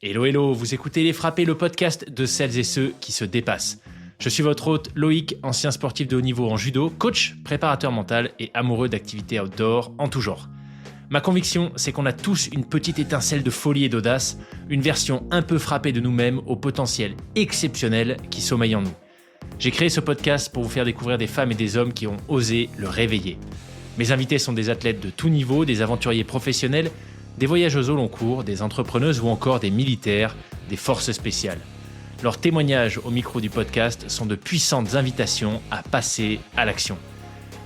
Hello, hello, vous écoutez Les Frappés, le podcast de celles et ceux qui se dépassent. Je suis votre hôte Loïc, ancien sportif de haut niveau en judo, coach, préparateur mental et amoureux d'activités outdoor en tout genre. Ma conviction, c'est qu'on a tous une petite étincelle de folie et d'audace, une version un peu frappée de nous-mêmes au potentiel exceptionnel qui sommeille en nous. J'ai créé ce podcast pour vous faire découvrir des femmes et des hommes qui ont osé le réveiller. Mes invités sont des athlètes de tout niveau, des aventuriers professionnels, des voyageuses au long cours, des entrepreneuses ou encore des militaires, des forces spéciales. Leurs témoignages au micro du podcast sont de puissantes invitations à passer à l'action.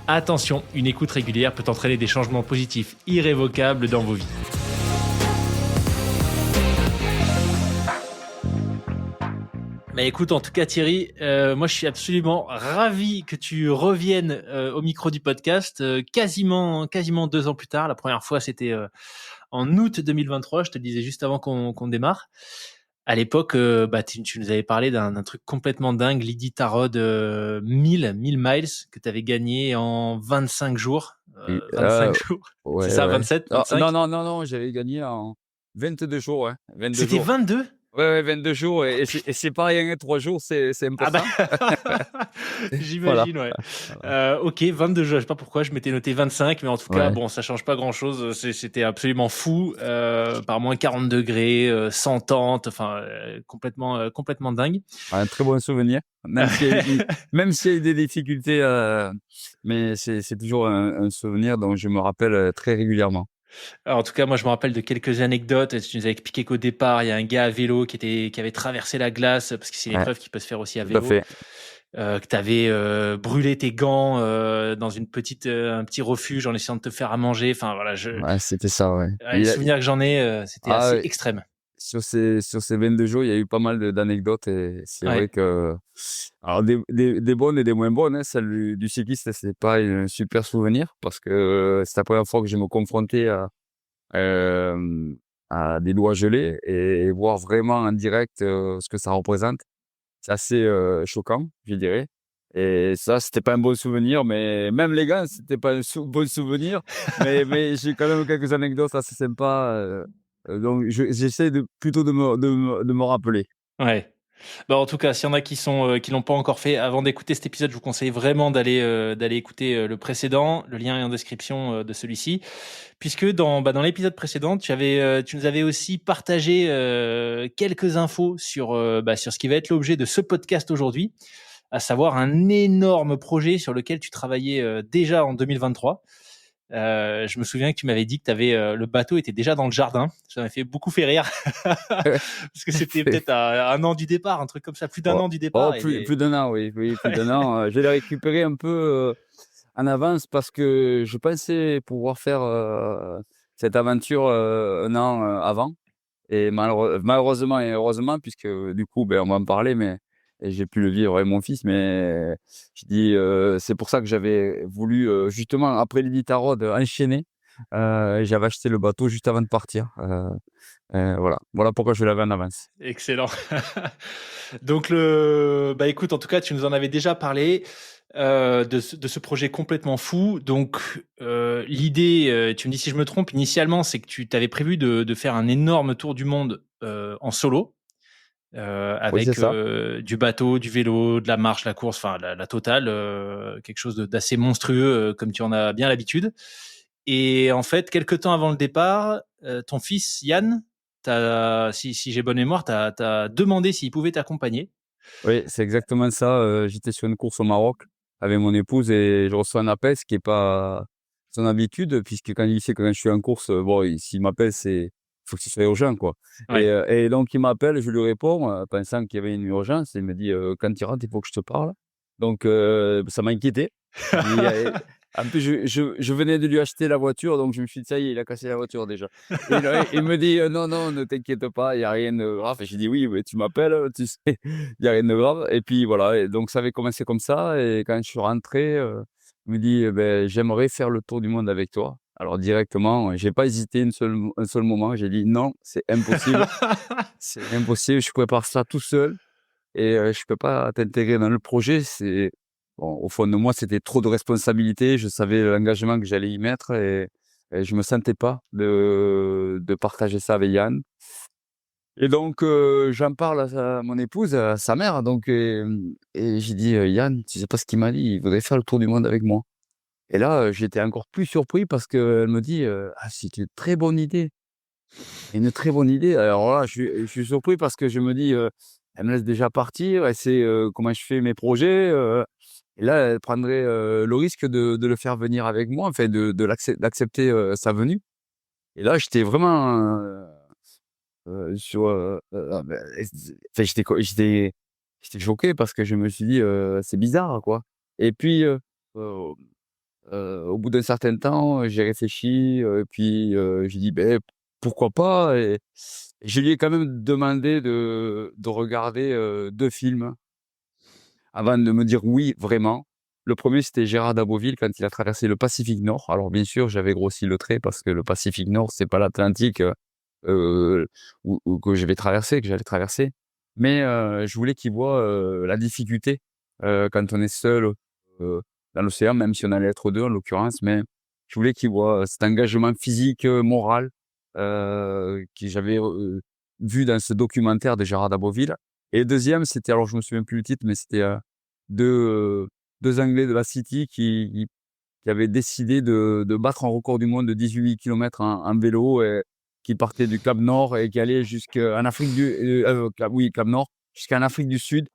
Attention, une écoute régulière peut entraîner des changements positifs irrévocables dans vos vies. Mais écoute, en tout cas Thierry, moi je suis absolument ravi que tu reviennes au micro du podcast quasiment 2 ans plus tard. La première fois c'était en août 2023, je te le disais juste avant qu'on démarre. À l'époque, tu nous avais parlé d'un truc complètement dingue, l'Iditarod 1000 miles que tu avais gagné en 25 jours. 25 jours, c'est Ouais, ça, ouais. 27, Non, 25? non, j'avais gagné en 22 jours, ouais. 22 C'était jours. 22? Ouais, 22 jours et c'est pas rien, 3 jours, c'est Ah bah, important. Voilà, j'imagine, ouais. voilà. Ok, 22 jours, je sais pas pourquoi je m'étais noté 25, mais en tout cas, Ouais. bon, ça change pas grand-chose. C'était absolument fou, par moins 40 degrés, sans tente, enfin, complètement dingue. Un très bon souvenir, même s'il y a eu des difficultés, mais c'est toujours un souvenir dont je me rappelle, très régulièrement. Alors, en tout cas, moi, je me rappelle de quelques anecdotes. Tu nous as expliqué qu'au départ, il y a un gars à vélo qui avait traversé la glace, parce que c'est une Ouais, épreuve qui peut se faire aussi à tout à vélo. fait. Que tu avais brûlé tes gants dans un petit refuge en essayant de te faire à manger. Enfin, voilà, Ouais, c'était ça, ouais. les souvenirs que j'en ai, c'était assez Ouais. extrême. Sur ces 22 jours, il y a eu pas mal d'anecdotes et c'est vrai Ouais. que alors des bonnes et des moins bonnes, hein. Celle du cycliste, c'est pas un super souvenir parce que, c'est la première fois que je me confrontais hem, à des doigts gelés et voir vraiment en direct, ce que ça représente. C'est assez, choquant, je dirais et ça, c'était pas un bon souvenir, mais même les gars, c'était pas un bon souvenir, mais j'ai quand même quelques anecdotes assez sympas, donc j'essaie plutôt de me rappeler. Ouais. Bah, en tout cas, s'il y en a qui l'ont pas encore fait, avant d'écouter cet épisode, je vous conseille vraiment d'aller écouter le précédent. Le lien est en description de celui-ci, puisque dans l'épisode précédent, tu nous avais aussi partagé quelques infos sur ce qui va être l'objet de ce podcast aujourd'hui, à savoir un énorme projet sur lequel tu travaillais déjà en 2023. Je me souviens que tu m'avais dit que le bateau était déjà dans le jardin. Ça m'a fait beaucoup fait rire parce que c'était peut-être à 1 an du départ, un truc comme ça, plus d'1 Oh, an du oh, départ. plus d'un an, oui, oui, plus Ouais. d'un an. Je l'ai récupéré un peu, en avance parce que je pensais pouvoir faire, cette aventure, 1 an, avant et malheureusement et heureusement puisque, du coup, ben, on va en parler, mais et j'ai pu le vivre avec mon fils, mais je dis, c'est pour ça que j'avais voulu, justement après l'Iditarod, enchaîner. J'avais acheté le bateau juste avant de partir, voilà pourquoi je l'avais en avance. Excellent. Donc écoute, en tout cas, tu nous en avais déjà parlé de ce projet complètement fou. Donc l'idée, tu me dis si je me trompe, initialement, c'est que tu t'avais prévu de faire un énorme tour du monde en solo. Oui, c'est Avec ça. du bateau, du vélo, de la marche, la course, enfin la totale, quelque chose d'assez monstrueux comme tu en as bien l'habitude. Et en fait, quelque temps avant le départ, ton fils Yann, si j'ai bonne mémoire, t'as demandé s'il pouvait t'accompagner. Oui, c'est exactement ça, j'étais sur une course au Maroc avec mon épouse et je reçois un appel, ce qui est pas son habitude puisque quand il sait que quand je suis en course, bon, s'il m'appelle, faut que ce soit urgent, quoi Ouais. et donc il m'appelle, je lui réponds, pensant qu'il y avait une urgence et il me dit: «Quand tu rentres, il faut que je te parle». Donc ça m'a inquiété. Je dis: en plus je venais de lui acheter la voiture donc je me suis dit: «Ça y est, il a cassé la voiture déjà». Et là, il me dit: «Non, non, ne t'inquiète pas, il y a rien de grave». Et j'ai dit: «Oui, mais tu m'appelles, tu sais, il y a rien de grave». Et puis voilà, et donc ça avait commencé comme ça et quand je suis rentré, il me dit: «Beh, j'aimerais faire le tour du monde avec toi». Alors directement, j'ai pas hésité un seul moment, j'ai dit: «Non, c'est impossible, c'est impossible, je prépare ça tout seul et je peux pas t'intégrer dans le projet». C'est bon, au fond de moi, c'était trop de responsabilités, je savais l'engagement que j'allais y mettre et je me sentais pas de partager ça avec Yann. Et donc, j'en parle à mon épouse, à sa mère, donc, et j'ai dit: «Yann, tu sais pas ce qu'il m'a dit, il voudrait faire le tour du monde avec moi». Et là, j'étais encore plus surpris parce qu'elle me dit: «Ah, c'est une très bonne idée, une très bonne idée». Alors là, je suis surpris parce que je me dis, «Elle me laisse déjà partir, elle sait, comment je fais mes projets, et là, elle prendrait, le risque de le faire venir avec moi, enfin d'accepter, sa venue». Et là, j'étais vraiment, sur, bah, enfin, j'étais choqué parce que je me suis dit, «C'est bizarre, quoi». Et puis, heu au bout d'un certain temps, j'ai réfléchi, puis, j'ai dit: «Beh, pourquoi pas?» Et je lui ai quand même demandé de regarder, 2 films avant de me dire oui, vraiment. Le premier c'était Gérard Daboville quand il a traversé le Pacifique Nord. Alors bien sûr, j'avais grossi le trait parce que le Pacifique Nord, c'est pas l'Atlantique, où que je vais traverser, que j'allais traverser. Mais, je voulais qu'il voit, la difficulté, quand on est seul, dans l'océan, même si on allait être 2 en l'occurrence, mais je voulais qu'il voit cet engagement physique, moral, que j'avais, vu dans ce documentaire de Gérard Daboville. Et le 2e, c'était, alors je me souviens plus le titre, mais c'était, 2, 2 Anglais de la City qui avaient décidé de battre un record du monde de 18 km en vélo, et qui partait du Cap Nord et qui allait jusqu'en Afrique Cap Nord, jusqu'en Afrique du Sud.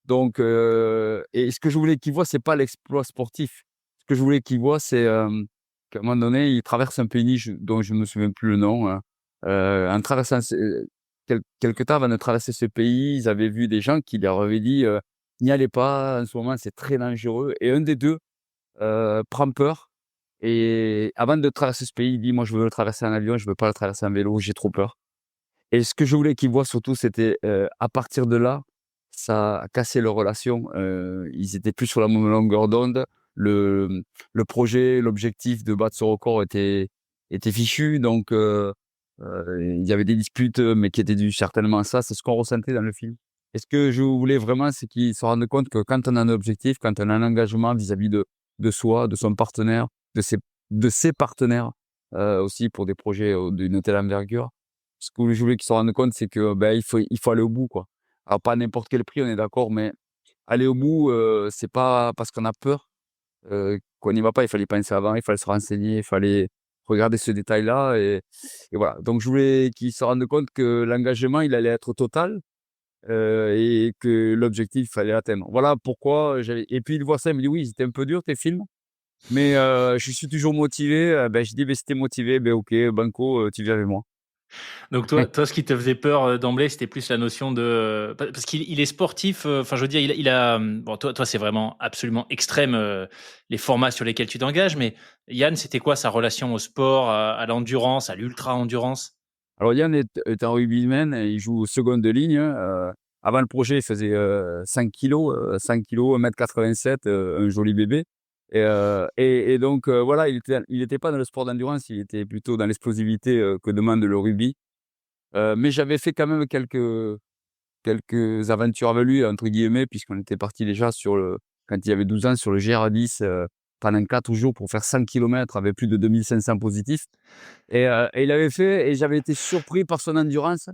Donc, et ce que je voulais qu'ils voient, c'est pas l'exploit sportif. Ce que je voulais qu'ils voient, c'est, qu'à un moment donné, ils traversent un pays dont je me souviens plus le nom, hein. En traversant quelque temps avant de traverser ce pays, ils avaient vu des gens qui leur avaient dit, «N'y allez pas, en ce moment, c'est très dangereux», et un des 2 prend peur, et avant de traverser ce pays, il dit: «Moi, je veux le traverser en avion, je veux pas le traverser en vélo, j'ai trop peur». Et ce que je voulais qu'ils voient surtout, c'était, à partir de là, ça a cassé leur relation, ils étaient plus sur la même longueur d'onde. Le projet, l'objectif de battre ce record était fichu, donc, il y avait des disputes, mais qui étaient dues certainement à ça. C'est ce qu'on ressentait dans le film. Et ce que je voulais vraiment, c'est qu'ils se rendent compte que quand on a un objectif, quand on a un engagement vis-à-vis de soi, de son partenaire, de ses partenaires, aussi pour des projets, d'une telle envergure, ce que je voulais qu'ils se rendent compte, c'est que, ben, il faut aller au bout, quoi. Alors pas à n'importe quel prix, on est d'accord, mais aller au bout, c'est pas parce qu'on a peur, qu'on n'y va pas. Il fallait y penser avant, il fallait se renseigner, il fallait regarder ce détail-là, et voilà. Donc je voulais qu'ils se rendent compte que l'engagement, il allait être total, et que l'objectif, il fallait l'atteindre. Voilà pourquoi j'avais, et puis il voit ça, il me dit: «Oui, ils étaient un peu durs tes films, mais, je suis toujours motivé». Ben, je dis: «Beh, si tu es motivé, beh, OK, banco, tu viens avec moi». Donc toi, ce qui te faisait peur d'emblée, c'était plus la notion de parce qu'il est sportif. Enfin, je veux dire, il a bon, toi, c'est vraiment absolument extrême les formats sur lesquels tu t'engages. Mais Yann, c'était quoi sa relation au sport, à l'endurance, à l'ultra endurance? Alors Yann est un rugbyman, et il joue seconde ligne, avant le projet, il faisait, 5 kilogrammes, 5 kilogrammes, 1,87 m, un joli bébé. Et donc, voilà, il était pas dans le sport d'endurance, il était plutôt dans l'explosivité, que demande le rugby. Mais j'avais fait quand même quelques «aventures avec lui» entre guillemets, puisqu'on était parti déjà quand il avait 12 ans, sur le GR10, pendant 4 jours pour faire 100 kilomètres avec plus de 2 500 positifs. Et il avait fait, et j'avais été surpris par son endurance.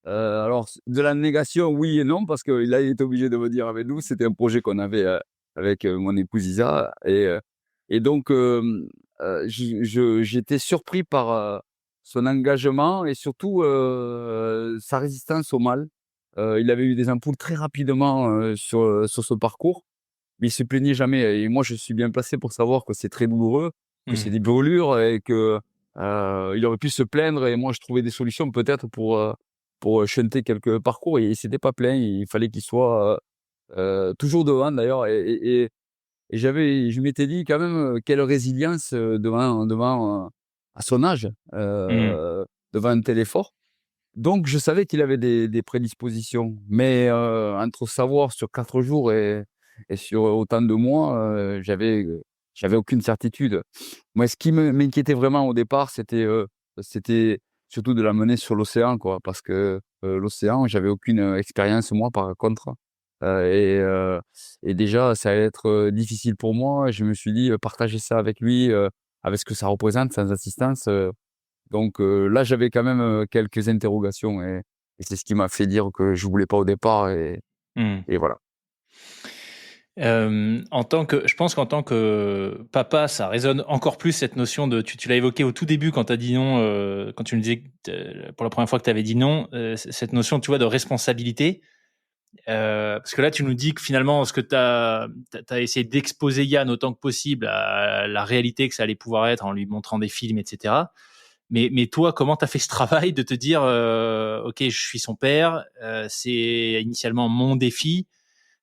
Alors de la négation, oui et non, parce que là, il était obligé de me dire avec nous, c'était un projet qu'on avait, avec, mon épouse Isa, et donc, j'étais surpris par, son engagement, et surtout, sa résistance au mal. Il avait eu des ampoules très rapidement, sur ce parcours, mais il se plaignait jamais, et moi, je suis bien placé pour savoir que c'est très douloureux, que c'est Mmh. des brûlures, et que, il aurait pu se plaindre, et moi je trouvais des solutions peut-être pour shunter quelques parcours, et il s'était pas plaint. Il fallait qu'il soit, toujours devant d'ailleurs, et je m'étais dit quand même, quelle résilience, devant, à son âge, Mmh. devant un tel effort. Donc je savais qu'il avait des prédispositions, mais, entre savoir sur 4 jours et sur autant de mois, j'avais aucune certitude. Moi, ce qui m'inquiétait vraiment au départ, c'était surtout de l'amener sur l'océan, quoi, parce que, l'océan, j'avais aucune, expérience moi par contre, et déjà ça allait être, difficile pour moi. Je me suis dit, partager ça avec lui, avec ce que ça représente sans assistance, donc, là j'avais quand même, quelques interrogations, Et c'est ce qui m'a fait dire que je voulais pas au départ Hmm. et voilà. Je pense qu'en tant que papa, ça résonne encore plus cette notion de, tu l'as évoqué au tout début quand tu as dit non, quand tu me disais pour la première fois que tu avais dit non, cette notion, tu vois, de responsabilité. Parce que là, tu nous dis que finalement, ce que tu as essayé d'exposer Yann autant que possible à la réalité que ça allait pouvoir être en lui montrant des films, etc. Mais toi, comment tu as fait ce travail de te dire, OK, je suis son père, c'est initialement mon défi,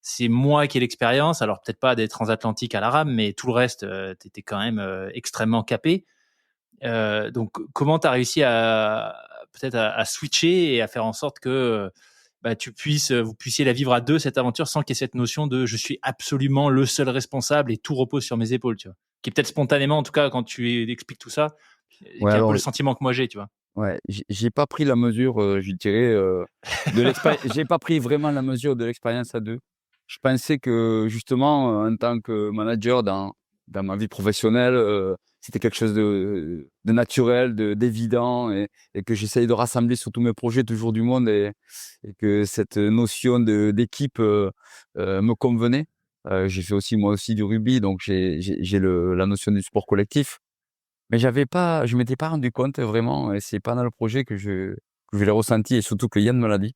c'est moi qui ai l'expérience, alors peut-être pas des transatlantiques à la rame, mais tout le reste, tu étais quand même extrêmement capé. Donc, comment tu as réussi peut-être à switcher et à faire en sorte que vous puissiez la vivre à deux, cette aventure, sans qu'il y ait cette notion de je suis absolument le seul responsable et tout repose sur mes épaules, tu vois. Qui est peut-être spontanément, en tout cas, quand tu expliques tout ça, Ouais, qui est un peu alors le sentiment que moi j'ai, tu vois. ouais, j'ai pas pris la mesure, je dirais, de l'expérience. J'ai pas pris vraiment la mesure de l'expérience à 2. Je pensais que justement, en tant que manager dans ma vie professionnelle, c'était quelque chose de naturel, d'évident et que j'essayais de rassembler sur tous mes projets toujours du monde et que cette notion d'équipe, me convenait. J'ai fait aussi moi aussi du rugby, donc j'ai la notion du sport collectif. Mais je m'étais pas rendu compte vraiment et c'est pendant le projet que je l'ai ressenti et surtout que Yann me l'a dit,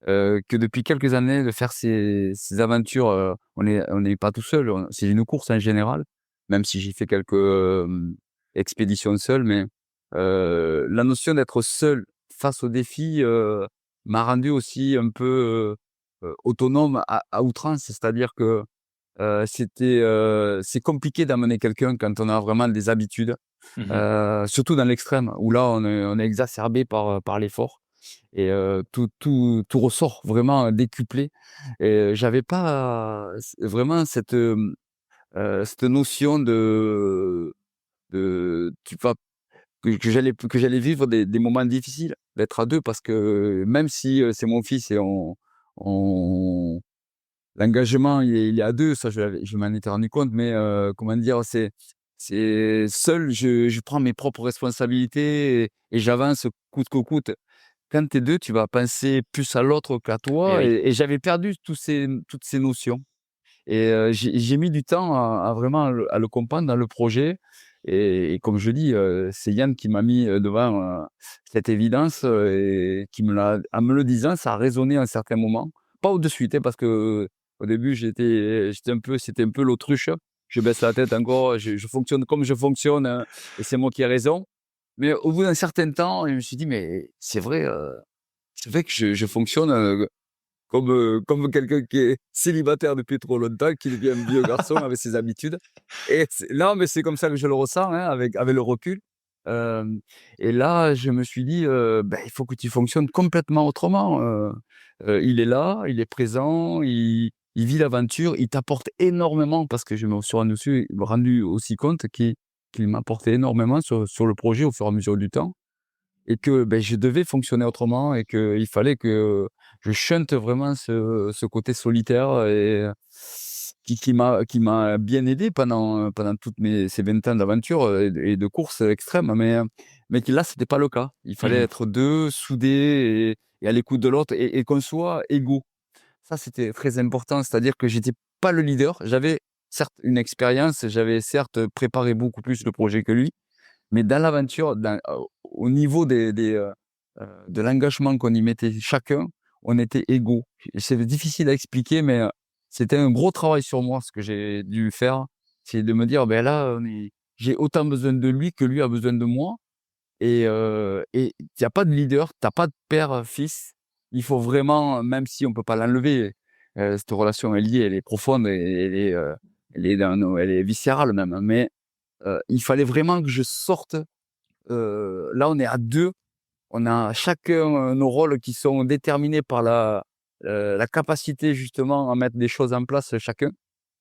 que depuis quelques années de faire ces aventures, on n'est pas tout seul, c'est une course en général, même si j'ai fait quelques, expéditions seul, mais la notion d'être seul face aux défis, m'a rendu aussi un peu, autonome à outrance. C'est-à-dire que, c'est compliqué d'amener quelqu'un quand on a vraiment des habitudes. Mhm. Surtout dans l'extrême où là on est exacerbé par l'effort et tout ressort vraiment décuplé et j'avais pas vraiment cette notion de tu vois que j'allais vivre des moments difficiles, d'être à 2 parce que même si, c'est mon fils et on l'engagement, il est à 2, ça je m'en étais rendu compte, mais comment dire? C'est seul, je prends mes propres responsabilités et j'avance coûte que coûte. Quand tu es 2, tu vas penser plus à l'autre qu'à Eh toi oui. et j'avais perdu toutes ces notions et j'ai mis du temps à vraiment le comprendre dans le projet et comme je dis, c'est Yann qui m'a mis, devant, cette évidence, et qui me l'a en me le disant, ça a résonné à un certain moment. Pas au de suite, hein, parce qu'au début, c'était un peu l'autruche. Je baisse la tête encore, je fonctionne comme je fonctionne, et c'est moi qui ai raison. Mais au bout d'un certain temps, je me suis dit: «Mais c'est vrai que je fonctionne, comme quelqu'un qui est célibataire depuis trop longtemps, qui devient un vieux garçon avec ses habitudes et c'est non, mais c'est comme ça que je le ressens, hein, avec le recul. Hem Et là, je me suis dit, «Beh, il faut que tu fonctionnes complètement autrement, il est là, il est présent, il vit l'aventure, il t'apporte énormément» parce que je me suis rendu aussi compte qu'il m'apportait énormément sur le projet au fur et à mesure du temps. Et que, beh, je devais fonctionner autrement et qu'il fallait que je shunte vraiment ce côté solitaire et qui m'a bien aidé pendant toutes ces 20 ans d'aventure, et de courses extrêmes, mais que là, c'était pas le cas. Il fallait Mhm. être 2 soudés et à l'écoute de l'autre et qu'on soit égaux. Ça, c'était très important, c'est-à-dire que j'étais pas le leader. J'avais certes une expérience, j'avais certes préparé beaucoup plus le projet que lui, mais dans l'aventure, au niveau de l'engagement qu'on y mettait chacun, on était égaux. C'est difficile à expliquer, mais c'était un gros travail sur moi, ce que j'ai dû faire. C'est de me dire: «Ben là, j'ai autant besoin de lui que lui a besoin de moi» et il y a pas de leader, tu as pas de père, fils. Il faut vraiment, même si on peut pas l'enlever, cette relation est liée, elle est profonde et elle est viscérale même, hein, mais il fallait vraiment que je sorte. Là, on est à 2. On a chacun, nos rôles qui sont déterminés par la capacité justement à mettre des choses en place, chacun.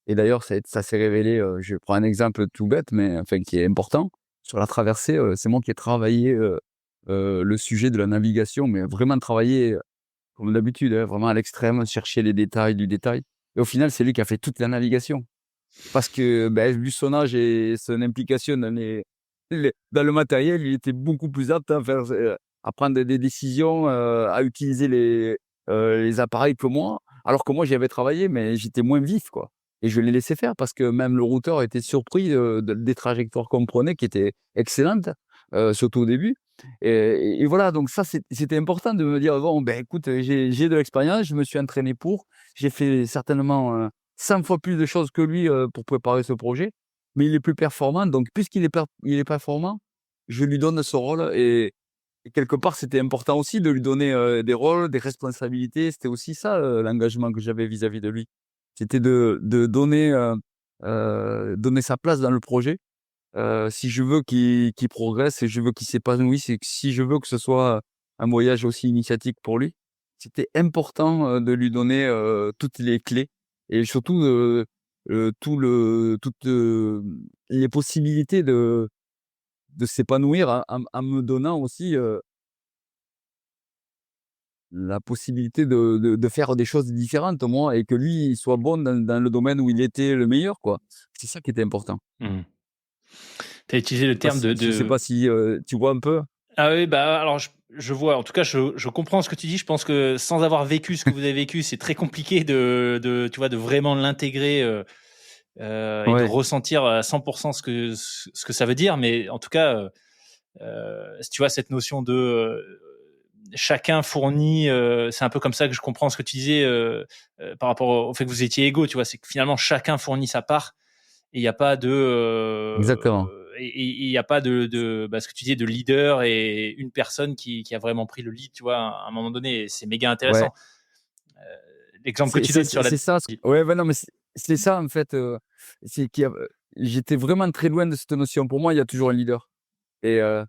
Et d'ailleurs, ça s'est révélé, je prends un exemple tout bête, mais enfin qui est important. Sur la traversée, c'est moi qui ai travaillé, le sujet de la navigation, mais vraiment travaillé, comme d'habitude, hein, vraiment à l'extrême, chercher les détails du détail. Et au final, c'est lui qui a fait toute la navigation. Parce que, beh, vu son âge et son implication dans le matériel, il était beaucoup plus apte à faire, à prendre des décisions, à utiliser les appareils que moi. Alors que moi, j'y avais travaillé, mais j'étais moins vif, quoi. Et je l'ai laissé faire parce que même le routeur était surpris des trajectoires qu'on prenait qui étaient excellentes, surtout au début. Et voilà, donc ça, c'était important de me dire, bon, ben écoute, j'ai de l'expérience, je me suis entraîné pour, j'ai fait certainement 100 fois plus de choses que lui pour préparer ce projet, mais il est plus performant. Donc, puisqu'il il est performant, je lui donne ce rôle et quelque part, c'était important aussi de lui donner des rôles, des responsabilités. C'était aussi ça l'engagement que j'avais vis-à-vis de lui. C'était de donner, donner sa place dans le projet. Si je veux qu'il progresse et je veux qu'il s'épanouisse et que si je veux que ce soit un voyage aussi initiatique pour lui, c'était important, de lui donner, toutes les clés et surtout, toutes, les possibilités de s'épanouir en me donnant aussi, la possibilité de faire des choses différentes, moi et que lui, il soit bon dans le domaine où il était le meilleur, quoi. C'est ça qui était important. Mmh. Tu as utilisé le terme Je sais de pas si, tu vois un peu? ah oui, bah, alors je vois, en tout cas, je comprends ce que tu dis. Je pense que sans avoir vécu ce que vous avez vécu, c'est très compliqué tu vois, de vraiment l'intégrer, et de Ouais, ressentir à 100% ce que ça veut dire. Mais en tout cas, tu vois, cette notion de chacun fournit, c'est un peu comme ça que je comprends ce que tu disais par rapport au fait que vous étiez égaux, tu vois, c'est que finalement chacun fournit sa part et il n'y a pas de exactement. il y a pas bah, ce que tu disais de leader et une personne qui a vraiment pris le lead, tu vois, à un moment donné, et c'est méga Ouais, intéressant. L'exemple que tu donnes sur la c'est ça ouais, ouais, non, mais c'est ça, en fait, c'est qu'il y a j'étais vraiment très loin de cette notion. Pour moi, il y a toujours un leader et heu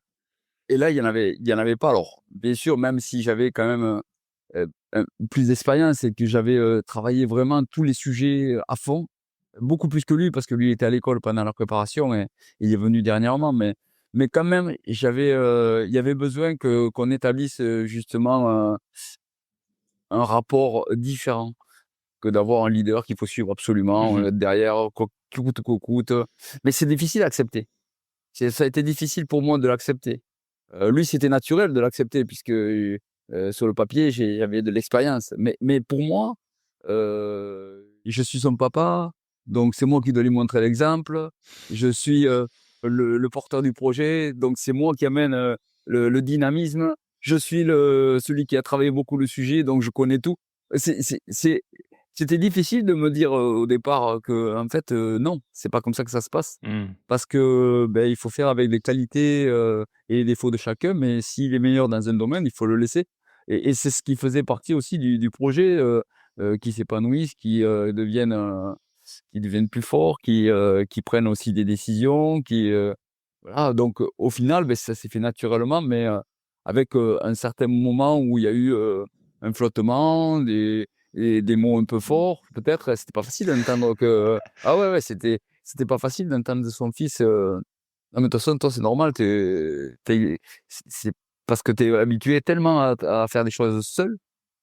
et là, il y en avait pas. Alors, bien sûr, même si j'avais quand même, plus d'expérience et que j'avais, travaillé vraiment tous les sujets, à fond, beaucoup plus que lui parce que lui était à l'école pendant la préparation et il est venu dernièrement, mais quand même, il y avait besoin qu'on établisse, justement, un rapport différent que d'avoir un leader qu'il faut suivre absolument, Mhm. être derrière, quoi coûte que coûte, mais c'est difficile à accepter. Ça a été difficile pour moi de l'accepter. Lui, c'était naturel de l'accepter puisque, sur le papier, j'avais de l'expérience. Mais pour moi, je suis son papa, donc c'est moi qui dois lui montrer l'exemple. Je suis, le porteur du projet, donc c'est moi qui amène, le dynamisme. Je suis celui qui a travaillé beaucoup le sujet, donc je connais tout. C'était difficile de me dire, au départ, qu'en fait, non, c'est pas comme ça que ça se passe. Mhm. Parce que, beh, il faut faire avec les qualités, et les défauts de chacun, mais s'il est meilleur dans un domaine, il faut le laisser et c'est ce qui faisait partie aussi du projet, qu'ils s'épanouissent, qu'ils deviennent plus forts, qui prennent aussi des décisions, voilà donc au final, beh, ça s'est fait naturellement, mais avec, un certain moment où il y a eu, un flottement, des mots un peu forts peut-être. C'était pas facile d'entendre que ah ouais, ouais, c'était pas facile d'entendre de son fils, «Non mais de toute façon toi c'est normal, tu c'est parce que tu es habitué tellement à faire des choses seul,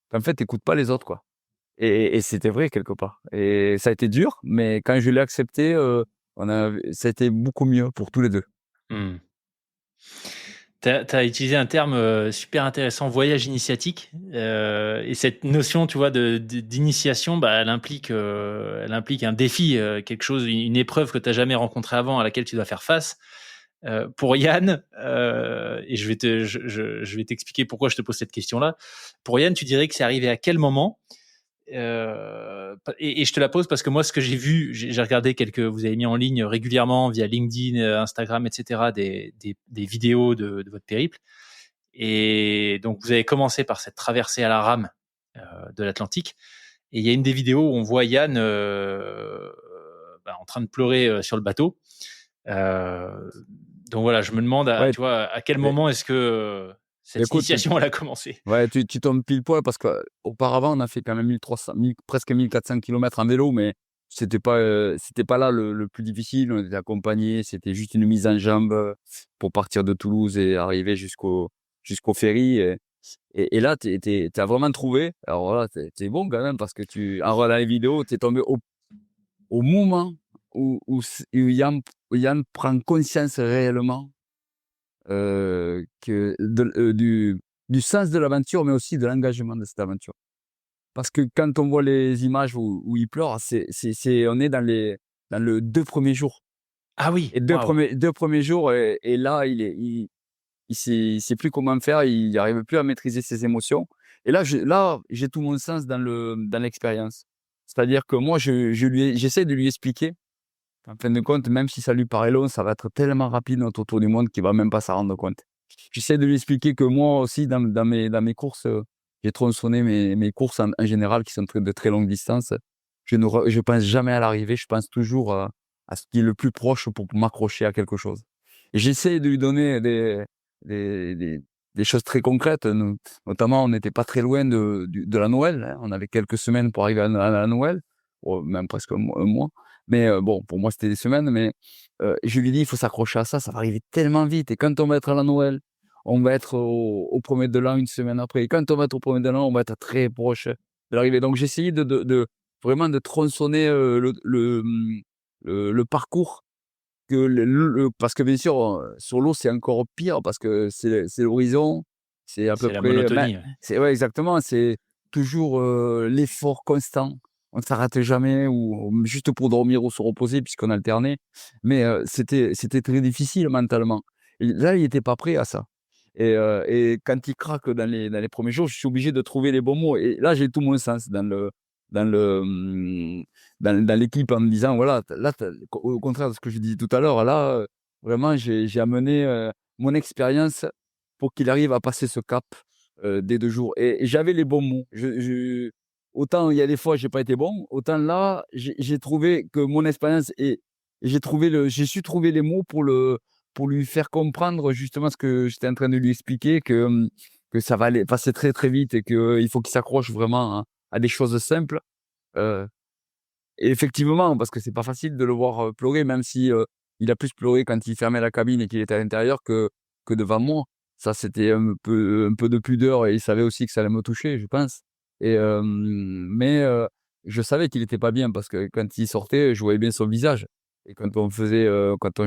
qu'en fait tu écoutes pas les autres quoi» et c'était vrai quelque part et ça a été dur, mais quand je l'ai accepté, ça a été beaucoup mieux pour tous les 2. Mhm. T'as utilisé un terme super intéressant, voyage initiatique, et cette notion, tu vois, d'initiation, bah, elle implique un défi, quelque chose, une épreuve que tu n'as jamais rencontrée avant, à laquelle tu dois faire face. Pour Yann, et je vais t'expliquer pourquoi je te pose cette question-là. Pour Yann, tu dirais que c'est arrivé à quel moment? Et je te la pose parce que moi, ce que j'ai vu, j'ai regardé vous avez mis en ligne régulièrement via LinkedIn, Instagram, etc., des vidéos de votre périple. Et donc, vous avez commencé par cette traversée à la rame de l'Atlantique. Et il y a une des vidéos où on voit Yann en train de pleurer sur le bateau. Euh, donc voilà, je me demande, Ouais, tu vois, à quel mais moment est-ce que cette écoute, initiation elle a commencé? ouais, tu tombes pile poil parce qu'auparavant, on a fait quand même 1300, presque 1400 kilomètres en vélo, mais c'était pas là le plus difficile. On était accompagnés, c'était juste une mise en jambe pour partir de Toulouse et arriver jusqu'au ferry. Et là, tu as vraiment trouvé. Alors là, tu es bon quand même parce que en regardant les vidéos, tu es tombé au moment où Yann prend conscience réellement du sens de l'aventure, mais aussi de l'engagement de cette aventure. Parce que quand on voit les images où il pleure, on est dans le 2 premiers jours. Ah oui, Et waouh! 2 premiers jours et là, il sait plus comment faire, il arrive plus à maîtriser ses émotions et là, j'ai tout mon sens dans l'expérience. C'est-à-dire que moi, j'essaie de lui expliquer. En fin de compte, même si ça lui paraît long, ça va être tellement rapide notre tour du monde qu'il va même pas s'en rendre compte. J'essaie de lui expliquer que moi aussi, dans mes courses, j'ai tronçonné mes courses en général qui sont de très longue distance. Je pense jamais à l'arrivée, je pense toujours à ce qui est le plus proche pour m'accrocher à quelque chose. Et j'essaie de lui donner des, des, des choses très concrètes. Notamment, on n'était pas très loin de la Noël, hein. On avait quelques semaines pour arriver à la Noël, même presque un mois. Mais bon, pour moi, c'était des semaines, mais je lui dis: «Il faut s'accrocher à ça, ça va arriver tellement vite et quand on va être à la Noël, on va être au 1er de l'an, une semaine après et quand on va être au 1er de l'an, on va être très proche de l'arrivée». Donc j'essayais de vraiment de tronçonner, le parcours que parce que bien sûr, sur l'eau, c'est encore pire parce que c'est l'horizon, c'est à peu C'est la près monotonie, ouais. c'est ouais, exactement, c'est toujours, l'effort constant. On ne s'arrête jamais ou juste pour dormir ou se reposer puisqu'on alternait. Mais, c'était très difficile mentalement. Et là, il était pas prêt à ça. Et quand il craque dans les premiers jours, je suis obligé de trouver les bons mots et là, j'ai tout mon sens dans le, mmh, dans l'équipe en me disant: «Voilà, là, au contraire de ce que je disais tout à l'heure, là, vraiment j'ai amené, mon expérience pour qu'il arrive à passer ce cap, des 2 jours» et j'avais les bons mots. Autant il y a des fois j'ai pas été bon, autant là, j'ai trouvé que mon expérience et j'ai su trouver les mots pour lui faire comprendre justement ce que j'étais en train de lui expliquer, que ça va aller passer très, très vite et qu'il faut qu'il s'accroche vraiment à des choses simples. Heu et effectivement, parce que c'est pas facile de le voir, pleurer, même si, il a plus pleuré quand il fermait la cabine et qu'il était à l'intérieur que devant moi. Ça, c'était un peu de pudeur et il savait aussi que ça allait me toucher, je pense et mais je savais qu'il était pas bien parce que quand il sortait, je voyais bien son visage et quand on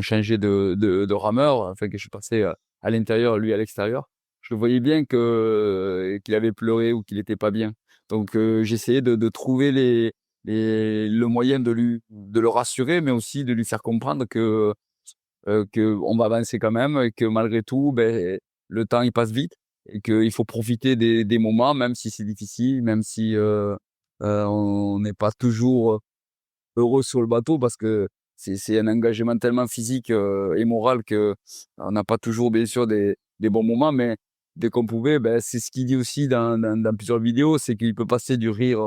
changeait de rameur, enfin que je passais, à l'intérieur, lui à l'extérieur, je voyais bien qu'il avait pleuré ou qu'il était pas bien. Donc j'essayais de trouver le moyen de le rassurer, mais aussi de lui faire comprendre qu'on va avancer quand même et que malgré tout, beh, le temps il passe vite et qu'il faut profiter des moments, même si c'est difficile, même si, on n'est pas toujours heureux sur le bateau parce que c'est un engagement tellement physique, et moral qu'on n'a pas toujours bien sûr des bons moments, mais dès qu'on pouvait, ben, c'est ce qu'il dit aussi dans plusieurs vidéos, c'est qu'il peut passer du rire,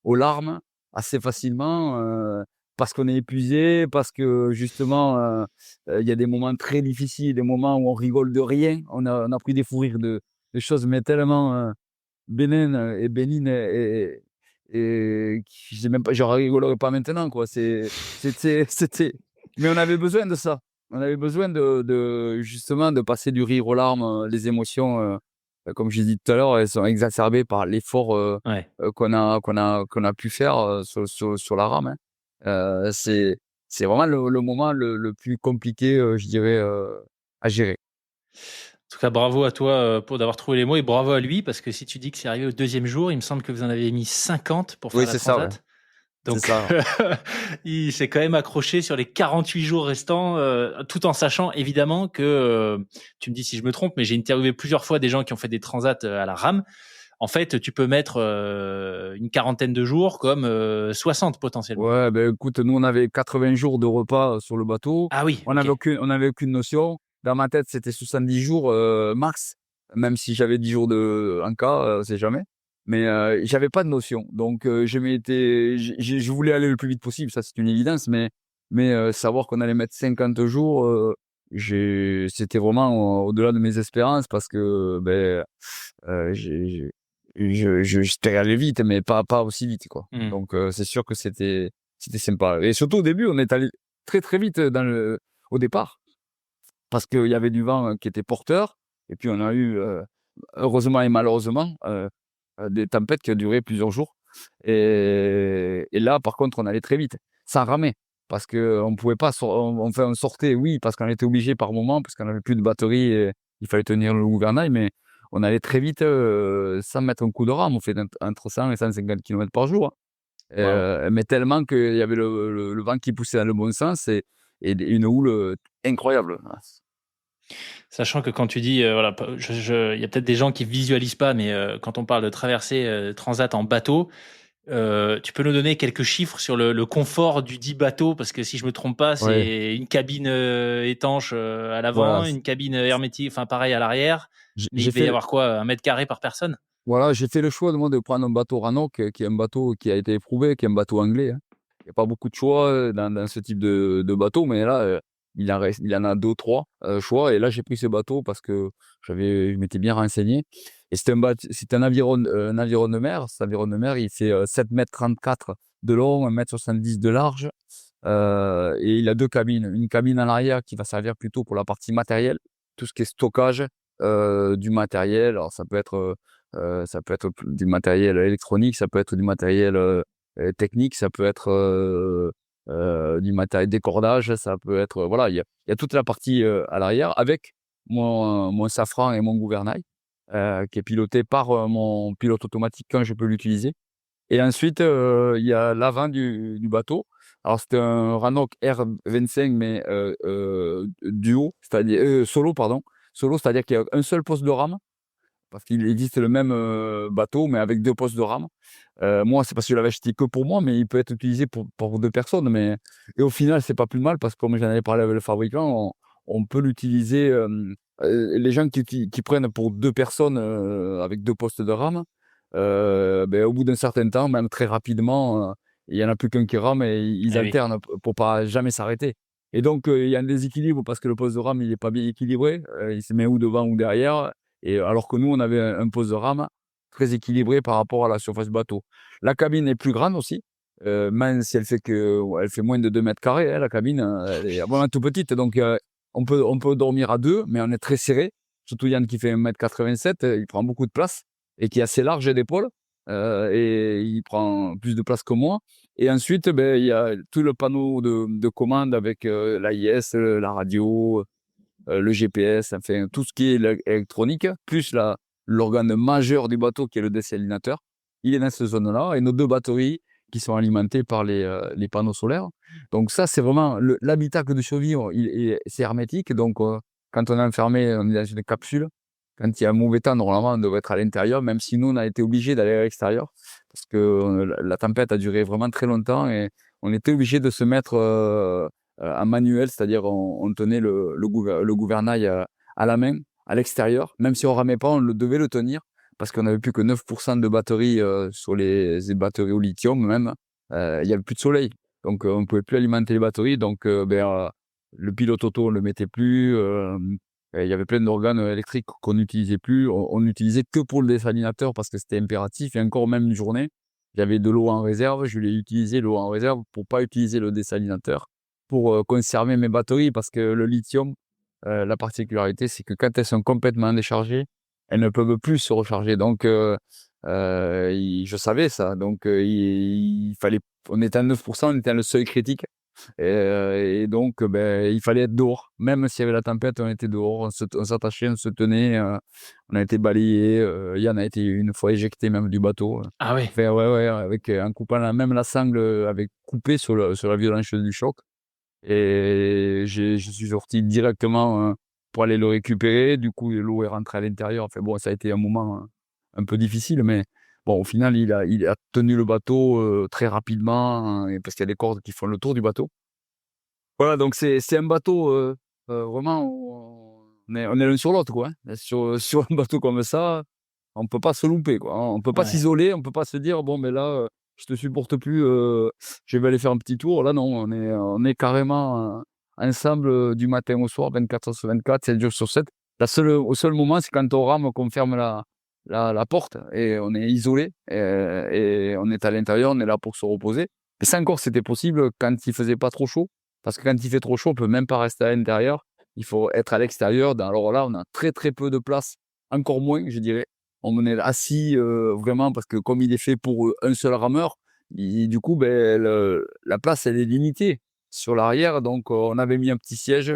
aux larmes assez facilement, parce qu'on est épuisé, parce que justement, il y a des moments très difficiles, des moments où on rigole de rien. On a pris des fous rires de choses mais tellement, bénin et bénigne et qui j'ai même pas j'en rigolerais pas maintenant quoi. C'était mais on avait besoin de ça. On avait besoin de justement de passer du rire aux larmes, les émotions, comme j'ai dit tout à l'heure, elles sont exacerbées par l'effort, Ouais. qu'on a pu faire, sur la rame, hein. C'est vraiment le moment le plus compliqué, je dirais, à gérer. En tout cas, bravo à toi, pour d'avoir trouvé les mots et bravo à lui parce que si tu dis que c'est arrivé au deuxième jour, il me semble que vous en avez mis 50 pour faire Oui, la c'est ça, ouais. transat. C'est Donc ça. il s'est quand même accroché sur les 48 jours restants, tout en sachant évidemment que, tu me dis si je me trompe, mais j'ai interviewé plusieurs fois des gens qui ont fait des transats, à la rame. En fait, tu peux mettre, une quarantaine de jours comme, 60 potentiellement. Ouais, ben écoute, nous, on avait 80 jours de repas, sur le bateau. Ah oui, OK. On avait aucune notion. Dans ma tête, c'était 70 jours, max, même si j'avais 10 jours en cas, on sait jamais. Mais, j'avais pas de notion. Donc, je m'étais je voulais aller le plus vite possible, ça, c'est une évidence, mais, savoir qu'on allait mettre 50 jours, c'était vraiment au-delà de mes espérances parce que, beh, j'étais allé vite, mais pas aussi vite, quoi. Mmh. Donc, c'est sûr que c'était sympa et surtout au début, on est allé très, très vite au départ parce qu'il y avait du vent, qui était porteur et puis on a eu, heureusement et malheureusement, des tempêtes qui ont duré plusieurs jours et là, par contre, on allait très vite, sans ramer. parce qu'on ne pouvait pas, enfin on sortait, oui, parce qu'on était obligé par moment, parce qu'on n'avait plus de batterie et il fallait tenir le gouvernail, mais on allait très vite sans mettre un coup de rame. On fait entre 100 et 150 km par jour, hein. Waouh. Mais tellement qu'il y avait le vent qui poussait dans le bon sens et une houle incroyable. Sachant que quand tu dis, voilà, il y a peut-être des gens qui visualisent pas, mais quand on parle de traverser Transat en bateau, tu peux nous donner quelques chiffres sur le confort du dit bateau, parce que si je me trompe pas, Ouais, c'est une cabine étanche à voilà. l'avant, une cabine hermétique, enfin pareil à l'arrière, mais il J'ai devait y fait, avoir quoi, 1 mètre carré par personne? voilà, j'ai fait le choix moi, de prendre un bateau Rannoch, qui est un bateau qui a été éprouvé, qui est un bateau anglais, hein. Il y a pas beaucoup de choix, dans ce type de bateau, mais là, il y en a 2-3 choix et là, j'ai pris ce bateau parce que je m'étais bien renseigné et c'est un aviron de mer. Cet aviron de mer, il fait 7,34 m de long, 1,70 m de large, et il a 2 cabines. Une cabine à l'arrière qui va servir plutôt pour la partie matérielle, tout ce qui est stockage, du matériel. Alors ça peut être du matériel électronique, ça peut être du matériel, technique, ça peut être, du matériel décordage, ça peut être, voilà, il y a toute la partie, à l'arrière avec mon safran et mon gouvernail, qui est piloté par, mon pilote automatique quand je peux l'utiliser et ensuite, il y a l'avant du bateau. Alors c'était un Rannoch R25 mais, duo, c'est-à-dire, solo pardon, solo, c'est-à-dire qu'il y a un seul poste de rame parce qu'il existe le même, bateau, mais avec 2 postes de rame. Moi, c'est parce que je l'avais acheté que pour moi, mais il peut être utilisé pour 2 personnes, mais et au final, c'est pas plus mal parce que comme j'en avais parlé avec le fabricant, on peut l'utiliser, les gens qui prennent pour 2 personnes, avec 2 postes de rame, beh, au bout d'un certain temps, même très rapidement, il y en a plus qu'un qui rame et ils Eh oui. alternent pour pas jamais s'arrêter et donc il y a un déséquilibre parce que le poste de rame, il est pas bien équilibré, il se met ou devant ou derrière et alors que nous, on avait un poste de rame très équilibré par rapport à la surface du bateau. La cabine est plus grande aussi, même si elle fait moins de 2 m², hein, la cabine, elle est vraiment tout petite donc on peut dormir à 2 mais on est très serré. Surtout Yann qui fait 1,87 m, il prend beaucoup de place et qui est assez large d'épaules, et il prend plus de place que moi et ensuite, beh, il y a tout le panneau de commande avec, l'AIS, la radio, le GPS, enfin tout ce qui est électronique, plus l'organe majeur du bateau qui est le dessalinateur. Il est dans cette zone-là et nos 2 batteries qui sont alimentées par les panneaux solaires. Donc ça, c'est vraiment l'habitacle de survivre, c'est hermétique. Donc, quand on est enfermé, on est dans une capsule. Quand il y a un mauvais temps, normalement, on devrait être à l'intérieur, même si nous, on a été obligés d'aller à l'extérieur parce que la tempête a duré vraiment très longtemps et on était obligé de se mettre, en manuel, c'est-à-dire on tenait le gouvernail, à la main, à l'extérieur. Même si on ramait pas, on devait le tenir parce qu'on n'avait plus que 9 de batterie, sur les batteries au lithium même. Il y avait plus de soleil, donc on pouvait plus alimenter les batteries. Donc le pilote auto, on le mettait plus, et il y avait plein d'organes électriques qu'on n'utilisait plus. On n'utilisait que pour le dessalinateur parce que c'était impératif et encore même une journée, j'avais de l'eau en réserve, je l'ai utilisé l'eau en réserve pour pas utiliser le dessalinateur pour, conserver mes batteries parce que le lithium, la particularité, c'est que quand elles sont complètement déchargées, elles ne peuvent plus se recharger. Donc, je savais ça. Donc, il fallait, on était à 9 on était à le seuil critique. Et donc, ben, il fallait être dehors. Même s'il y avait la tempête, on était dehors, on s'attachait, on se tenait, on a été balayé. Yann a été une fois éjecté même du bateau. Ah ouais. Enfin, ouais, ouais, avec, en coupant même la sangle, avec coupé sur la violence du choc. Et je suis sorti directement, pour aller le récupérer. Du coup, l'eau est rentrée à l'intérieur. Enfin bon, ça a été un moment, un peu difficile, mais bon, au final, il a tenu le bateau, très rapidement, et parce qu'il y a des cordes qui font le tour du bateau. Voilà, donc c'est un bateau, vraiment où on est l'un sur l'autre, quoi, hein. Sur un bateau comme ça, on peut pas se louper, quoi, hein. On peut pas Ouais. s'isoler, on peut pas se dire: «Bon, ben là, je te supporte plus, je vais aller faire un petit tour». Là, non, on est carrément, ensemble, du matin au soir, 24 heures sur 24, 7 jours sur 7. Au seul moment, c'est quand on rame qu'on ferme la porte et on est isolé, et on est à l'intérieur, on est là pour se reposer. Et ça encore, c'était possible quand il faisait pas trop chaud, parce que quand il fait trop chaud, on peut même pas rester à l'intérieur. Il faut être à l'extérieur. Alors là, on a très, très peu de place, encore moins, je dirais. On est assis, vraiment parce que comme il est fait pour, un seul rameur, du coup, ben, la place, elle est limitée. sur l'arrière. Donc, on avait mis un petit siège où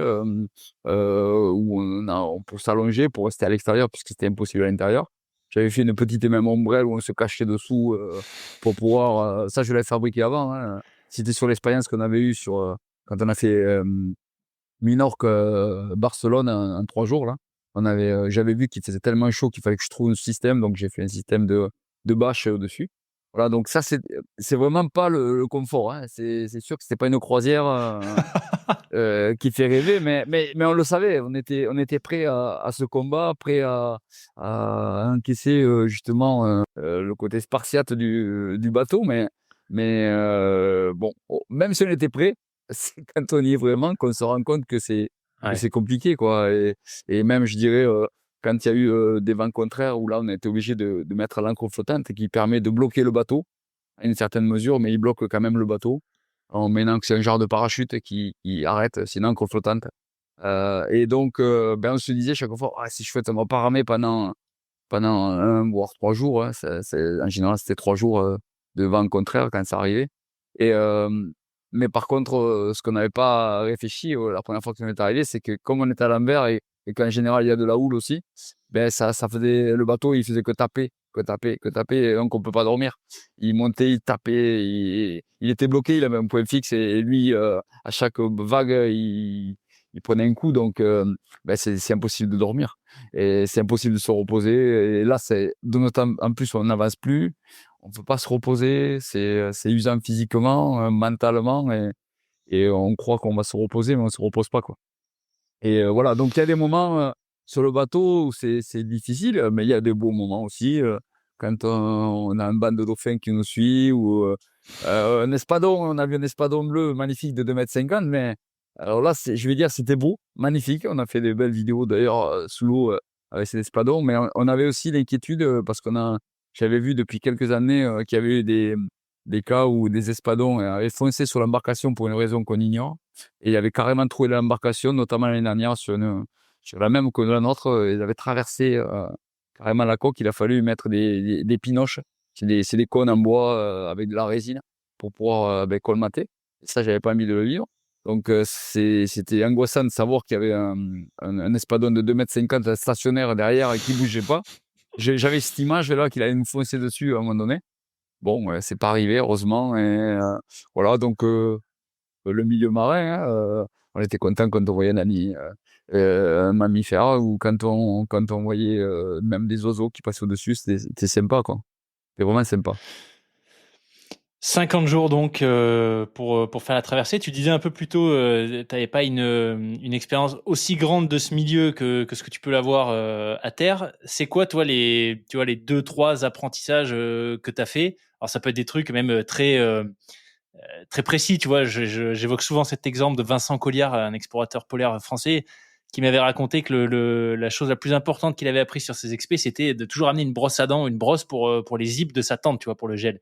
on peut s'allonger pour rester à l'extérieur puisque c'était impossible à l'intérieur. J'avais fait une petite même ombrelle où on se cachait dessous pour pouvoir. Ça, je l'avais fabriqué avant. Hein. C'était sur l'expérience qu'on avait eue quand on a fait Minorque, Barcelone en 3 jours là. J'avais vu qu'il faisait tellement chaud qu'il fallait que je trouve un système, donc j'ai fait un système de bâche au-dessus. Voilà, donc ça c'est vraiment pas le confort, hein. C'est sûr que c'était pas une croisière qui fait rêver, mais on le savait, on était prêt à ce combat, prêt à encaisser justement le côté spartiate du bateau, mais bon, même si on était prêt, c'est quand on y est vraiment qu'on se rend compte que Ouais. c'est compliqué, quoi. Et même, je dirais, quand il y a eu des vents contraires, où là, on a été obligé de mettre l'ancre flottante qui permet de bloquer le bateau à une certaine mesure, mais il bloque quand même le bateau en mettant que c'est un genre de parachute qui arrête, c'est une ancre flottante. Et donc, on se disait chaque fois, ah, si je fais on va pas ramer pendant 1 voire 3 jours. Hein. En général, c'était 3 jours de vent contraire quand ça arrivait. Et, mais par contre, ce qu'on n'avait pas réfléchi la première fois qu'on est arrivé, c'est que comme on était à l'envers et qu'en général, il y a de la houle aussi, ça faisait, le bateau, il faisait que taper, que taper, que taper, et donc on peut pas dormir. Il montait, il tapait, il était bloqué, il avait un point fixe, et lui, à chaque vague, il prenait un coup, donc c'est impossible de dormir. Et c'est impossible de se reposer. Et là, en plus, on n'avance plus. On ne peut pas se reposer. C'est usant physiquement, mentalement. Et on croit qu'on va se reposer, mais on ne se repose pas, quoi. Et voilà. Donc, il y a des moments sur le bateau où c'est difficile, mais il y a des beaux moments aussi. Quand on a un banc de dauphins qui nous suit, ou un espadon. On a vu un espadon bleu magnifique de 2,50 m. Mais alors là, je vais dire, c'était beau, magnifique. On a fait des belles vidéos d'ailleurs sous l'eau avec ces espadons. Mais on avait aussi l'inquiétude parce j'avais vu depuis quelques années qu'il y avait eu des cas où des espadons avaient foncé sur l'embarcation pour une raison qu'on ignore. Et il avait carrément trouvé l'embarcation, notamment l'année dernière sur la même que la nôtre. Ils avaient traversé carrément la coque. Il a fallu mettre des pinoches. C'est des cônes en bois avec de la résine pour pouvoir colmater. Et ça, j'avais pas envie de le vivre. Donc, c'était angoissant de savoir qu'il y avait un espadon de 2,50 m stationnaire derrière et qui bougeait pas. J'avais cette image-là qu'il allait nous foncer dessus à un moment donné. Bon, c'est pas arrivé, heureusement. Et voilà, donc le milieu marin, hein, on était content quand on voyait un mammifère, ou quand on voyait même des oiseaux qui passaient au-dessus. C'était sympa, quoi. C'était vraiment sympa. 50 jours donc pour faire la traversée. Tu disais un peu plus tôt, tu n'avais pas une expérience aussi grande de ce milieu que ce que tu peux l'avoir à terre. C'est quoi, toi, les 2-3 apprentissages que tu as fait? Alors, ça peut être des trucs même très précis, tu vois. J'évoque souvent cet exemple de Vincent Colliard, un explorateur polaire français, qui m'avait raconté que la chose la plus importante qu'il avait appris sur ses expés, c'était de toujours amener une brosse à dents, une brosse pour les zips de sa tente, tu vois, pour le gel.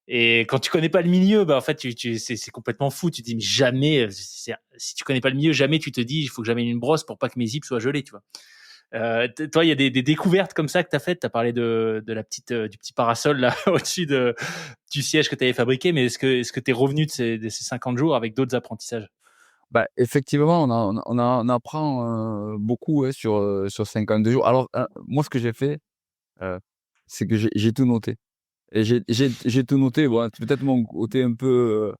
Et quand tu connais pas le milieu, en fait, c'est complètement fou. Tu te dis, mais jamais, si tu connais pas le milieu, jamais tu te dis, il faut que j'amène une brosse pour pas que mes zips soient gelés, tu vois. Toi, il y a des découvertes comme ça que tu as faites. Tu as parlé de la du petit parasol là au-dessus du siège que tu avais fabriqué, mais est-ce que tu es revenu de ces 50 jours avec d'autres apprentissages? Effectivement, on apprend beaucoup sur 52 jours. Alors, moi, ce que j'ai fait, euh, c'est que j'ai tout noté. Et j'ai tout noté. Bon, c'est peut-être mon côté un peu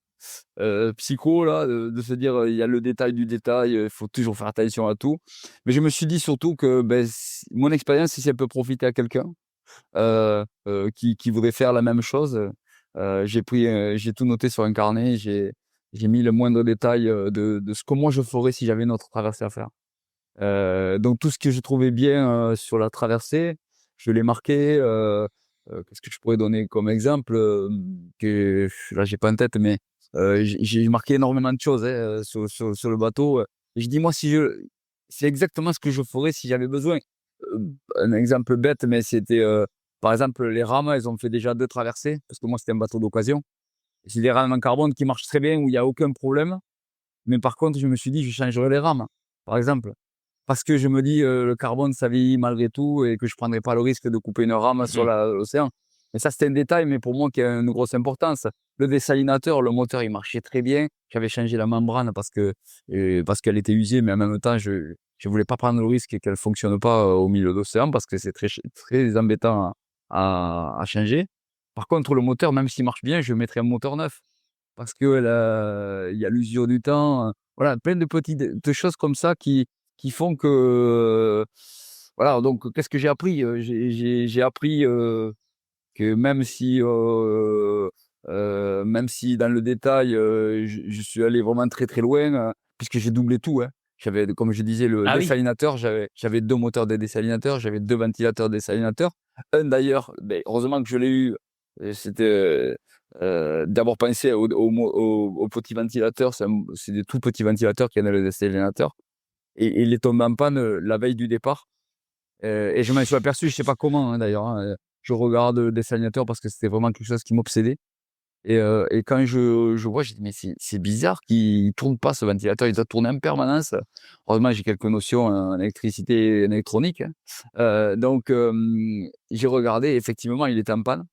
psycho, là, de se dire, il y a le détail du détail, il faut toujours faire attention à tout. Mais je me suis dit surtout que mon expérience, si elle peut profiter à quelqu'un qui voudrait faire la même chose, j'ai tout noté sur un carnet. J'ai mis le moindre détail de ce que moi je ferais si j'avais une autre traversée à faire. Donc tout ce que je trouvais bien sur la traversée, je l'ai marqué. Qu'est-ce que je pourrais donner comme exemple que là j'ai pas en tête, mais j'ai marqué énormément de choses hein, sur le bateau. Et je dis moi c'est exactement ce que je ferais si j'avais besoin. Un exemple bête, mais c'était par exemple les rames, elles ont fait déjà 2 traversées parce que moi c'était un bateau d'occasion. Et c'est des rames en carbone qui marchent très bien où il y a aucun problème. Mais par contre, je me suis dit je changerais les rames, par exemple. Parce que je me dis, le carbone, ça vieillit malgré tout et que je prendrais pas le risque de couper une rame sur l'océan. Mais ça, c'était un détail, mais pour moi qui a une grosse importance. Le dessalinateur, le moteur, il marchait très bien. J'avais changé la membrane parce qu'elle était usée, mais en même temps, je voulais pas prendre le risque qu'elle fonctionne pas au milieu de l'océan parce que c'est très embêtant à changer. Par contre, le moteur, même s'il marche bien, je mettrais un moteur neuf parce que il y a l'usure du temps. Voilà, plein de petites de choses comme ça qui font que, voilà. Donc, qu'est-ce que j'ai appris? J'ai appris que même si dans le détail, je suis allé vraiment très, très loin, puisque j'ai doublé tout, hein. J'avais, comme je disais, le Ah oui. dessalinateur, j'avais 2 moteurs de dessalinateur, j'avais 2 ventilateurs dessalinateurs. Un d'ailleurs, beh, heureusement que je l'ai eu, c'était, d'avoir pensé au petit ventilateur. C'est des tout petits ventilateurs qui y a dans le dessalinateur et il est tombé en panne, la veille du départ. Et je m'en suis aperçu, je sais pas comment, hein, d'ailleurs, hein, je regarde le dessalinateur parce que c'était vraiment quelque chose qui m'obsédait et quand je vois, j'ai dit: «Mais c'est bizarre qu'il tourne pas ce ventilateur, il doit tourner en permanence». Heureusement, j'ai quelques notions en électricité et en électronique, hein. Donc j'ai regardé, effectivement, il était en panne.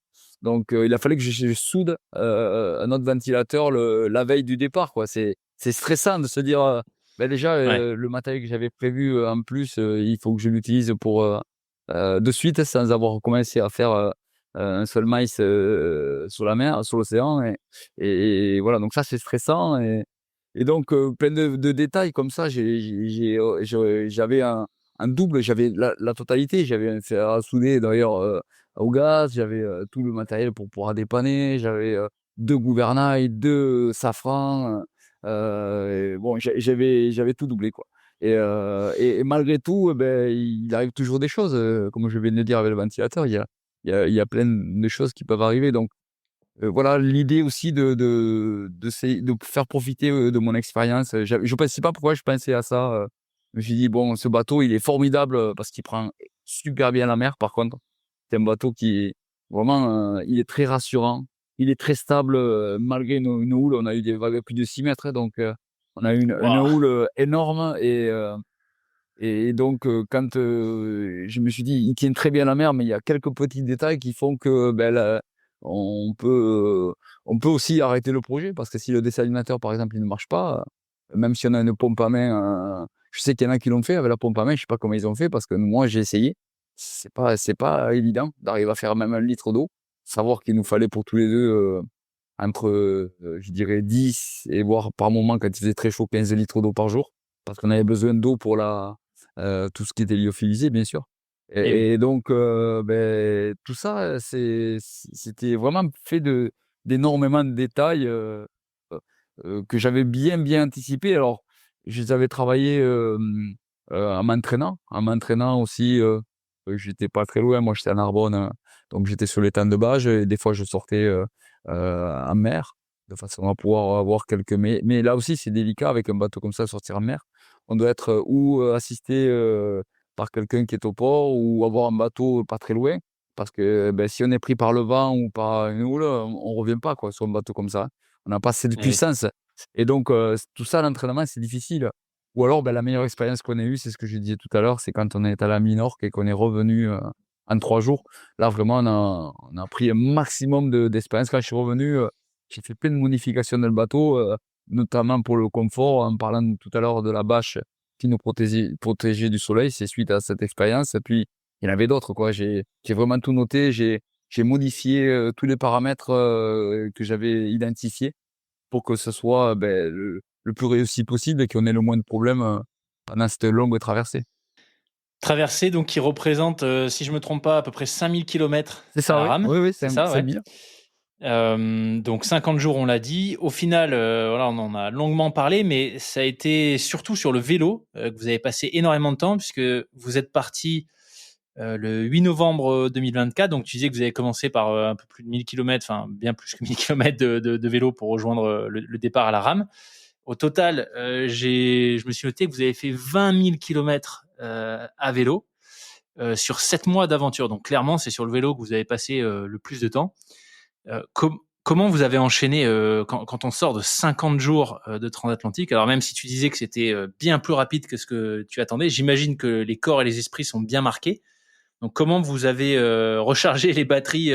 Donc il a fallu que je soude, un autre ventilateur la veille du départ, quoi. C'est stressant de se dire, bah, déjà, Ouais. le matériel que j'avais prévu, en plus, il faut que je l'utilise pour, de suite sans avoir commencé à faire, un seul miles, sur la mer, sur l'océan et voilà, donc ça, c'est stressant et donc plein de détails comme ça. J'avais un double, j'avais la totalité. J'avais un fer à souder d'ailleurs, au gaz, j'avais, tout le matériel pour pouvoir dépanner, j'avais, 2 gouvernails, 2 safrans, et bon, j'avais tout doublé, quoi et malgré tout, beh, il arrive toujours des choses, comme je viens de le dire avec le ventilateur, il y a plein de choses qui peuvent arriver donc voilà l'idée aussi de faire profiter, de mon expérience, je sais pas pourquoi je pensais à ça, je me suis dit: «Bon, ce bateau, il est formidable, parce qu'il prend super bien la mer, par contre». C'est un bateau qui vraiment, il est très rassurant, il est très stable, malgré une houle. On a eu des vagues à plus de 6 mètres, hein, donc on a eu une Waouh. houle, énorme et donc quand, je me suis dit: «Il tient très bien la mer», mais il y a quelques petits détails qui font que, beh, on peut, on peut aussi arrêter le projet parce que si le dessalinateur, par exemple, il ne marche pas, même si on a une pompe à main, je sais qu'il y en a qui l'ont fait avec la pompe à main, je sais pas comment ils ont fait parce que moi j'ai essayé. C'est pas évident d'arriver à faire même 1 litre d'eau. Savoir qu'il nous fallait pour tous les 2 entre, je dirais 10 et voire par moment quand il faisait très chaud 15 litres d'eau par jour. Parce qu'on avait besoin d'eau pour tout ce qui était lyophilisé, bien sûr Eh oui. et donc beh, tout ça, c'était vraiment fait d'énormément de détails, que j'avais bien, bien anticipés. Alors, je les avais travaillés, en m'entraînant aussi, j'étais pas très loin. Moi, j'étais à Narbonne, donc j'étais sur l'étang de Bages et des fois je sortais, en mer, de façon à pouvoir avoir quelques mais là aussi, c'est délicat avec un bateau comme ça, sortir en mer. On doit être, ou, assisté, par quelqu'un qui est au port ou avoir un bateau pas très loin parce que, beh, si on est pris par le vent ou par une houle, on revient pas, quoi, sur un bateau comme ça. On n'a pas assez de Eh oui. puissance et donc tout ça, l'entraînement, c'est difficile ou alors, bah, la meilleure expérience qu'on ait eue, c'est ce que je disais tout à l'heure, c'est quand on est allé à Minorque et qu'on est revenu, en 3 jours. Là, vraiment, on a pris un maximum d'expérience. Quand je suis revenu, j'ai fait plein de modifications dans le bateau, notamment pour le confort, en parlant tout à l'heure de la bâche qui nous protégeait du soleil. C'est suite à cette expérience et puis il y en avait d'autres, quoi. J'ai vraiment tout noté, j'ai modifié, tous les paramètres, que j'avais identifiés pour que ce soit, beh, le plus réussi possible et qu'on ait le moins de problèmes, pendant cette longue traversée. Traversée donc qui représente, si je me trompe pas, à peu près 5 000 kilomètres C'est à ça, la oui. rame, Oui, oui, c'est ça, c'est ouais? bien. Donc 50 jours, on l'a dit. Au final, voilà, on en a longuement parlé, mais ça a été surtout sur le vélo, que vous avez passé énormément de temps puisque vous êtes parti le 8 novembre, 2024. Donc tu disais que vous avez commencé par, un peu plus de 1 000 kilomètres, enfin bien plus que 1 000 kilomètres de vélo pour rejoindre, le départ à la rame. Au total, je me suis noté que vous avez fait 20 000 kilomètres, à vélo, sur 7 mois d'aventure. Donc clairement, c'est sur le vélo que vous avez passé, le plus de temps. Comment vous avez enchaîné, quand on sort de 50 jours, de transatlantique? Alors même si tu disais que c'était, bien plus rapide que ce que tu attendais, j'imagine que les corps et les esprits sont bien marqués. Donc comment vous avez, rechargé les batteries,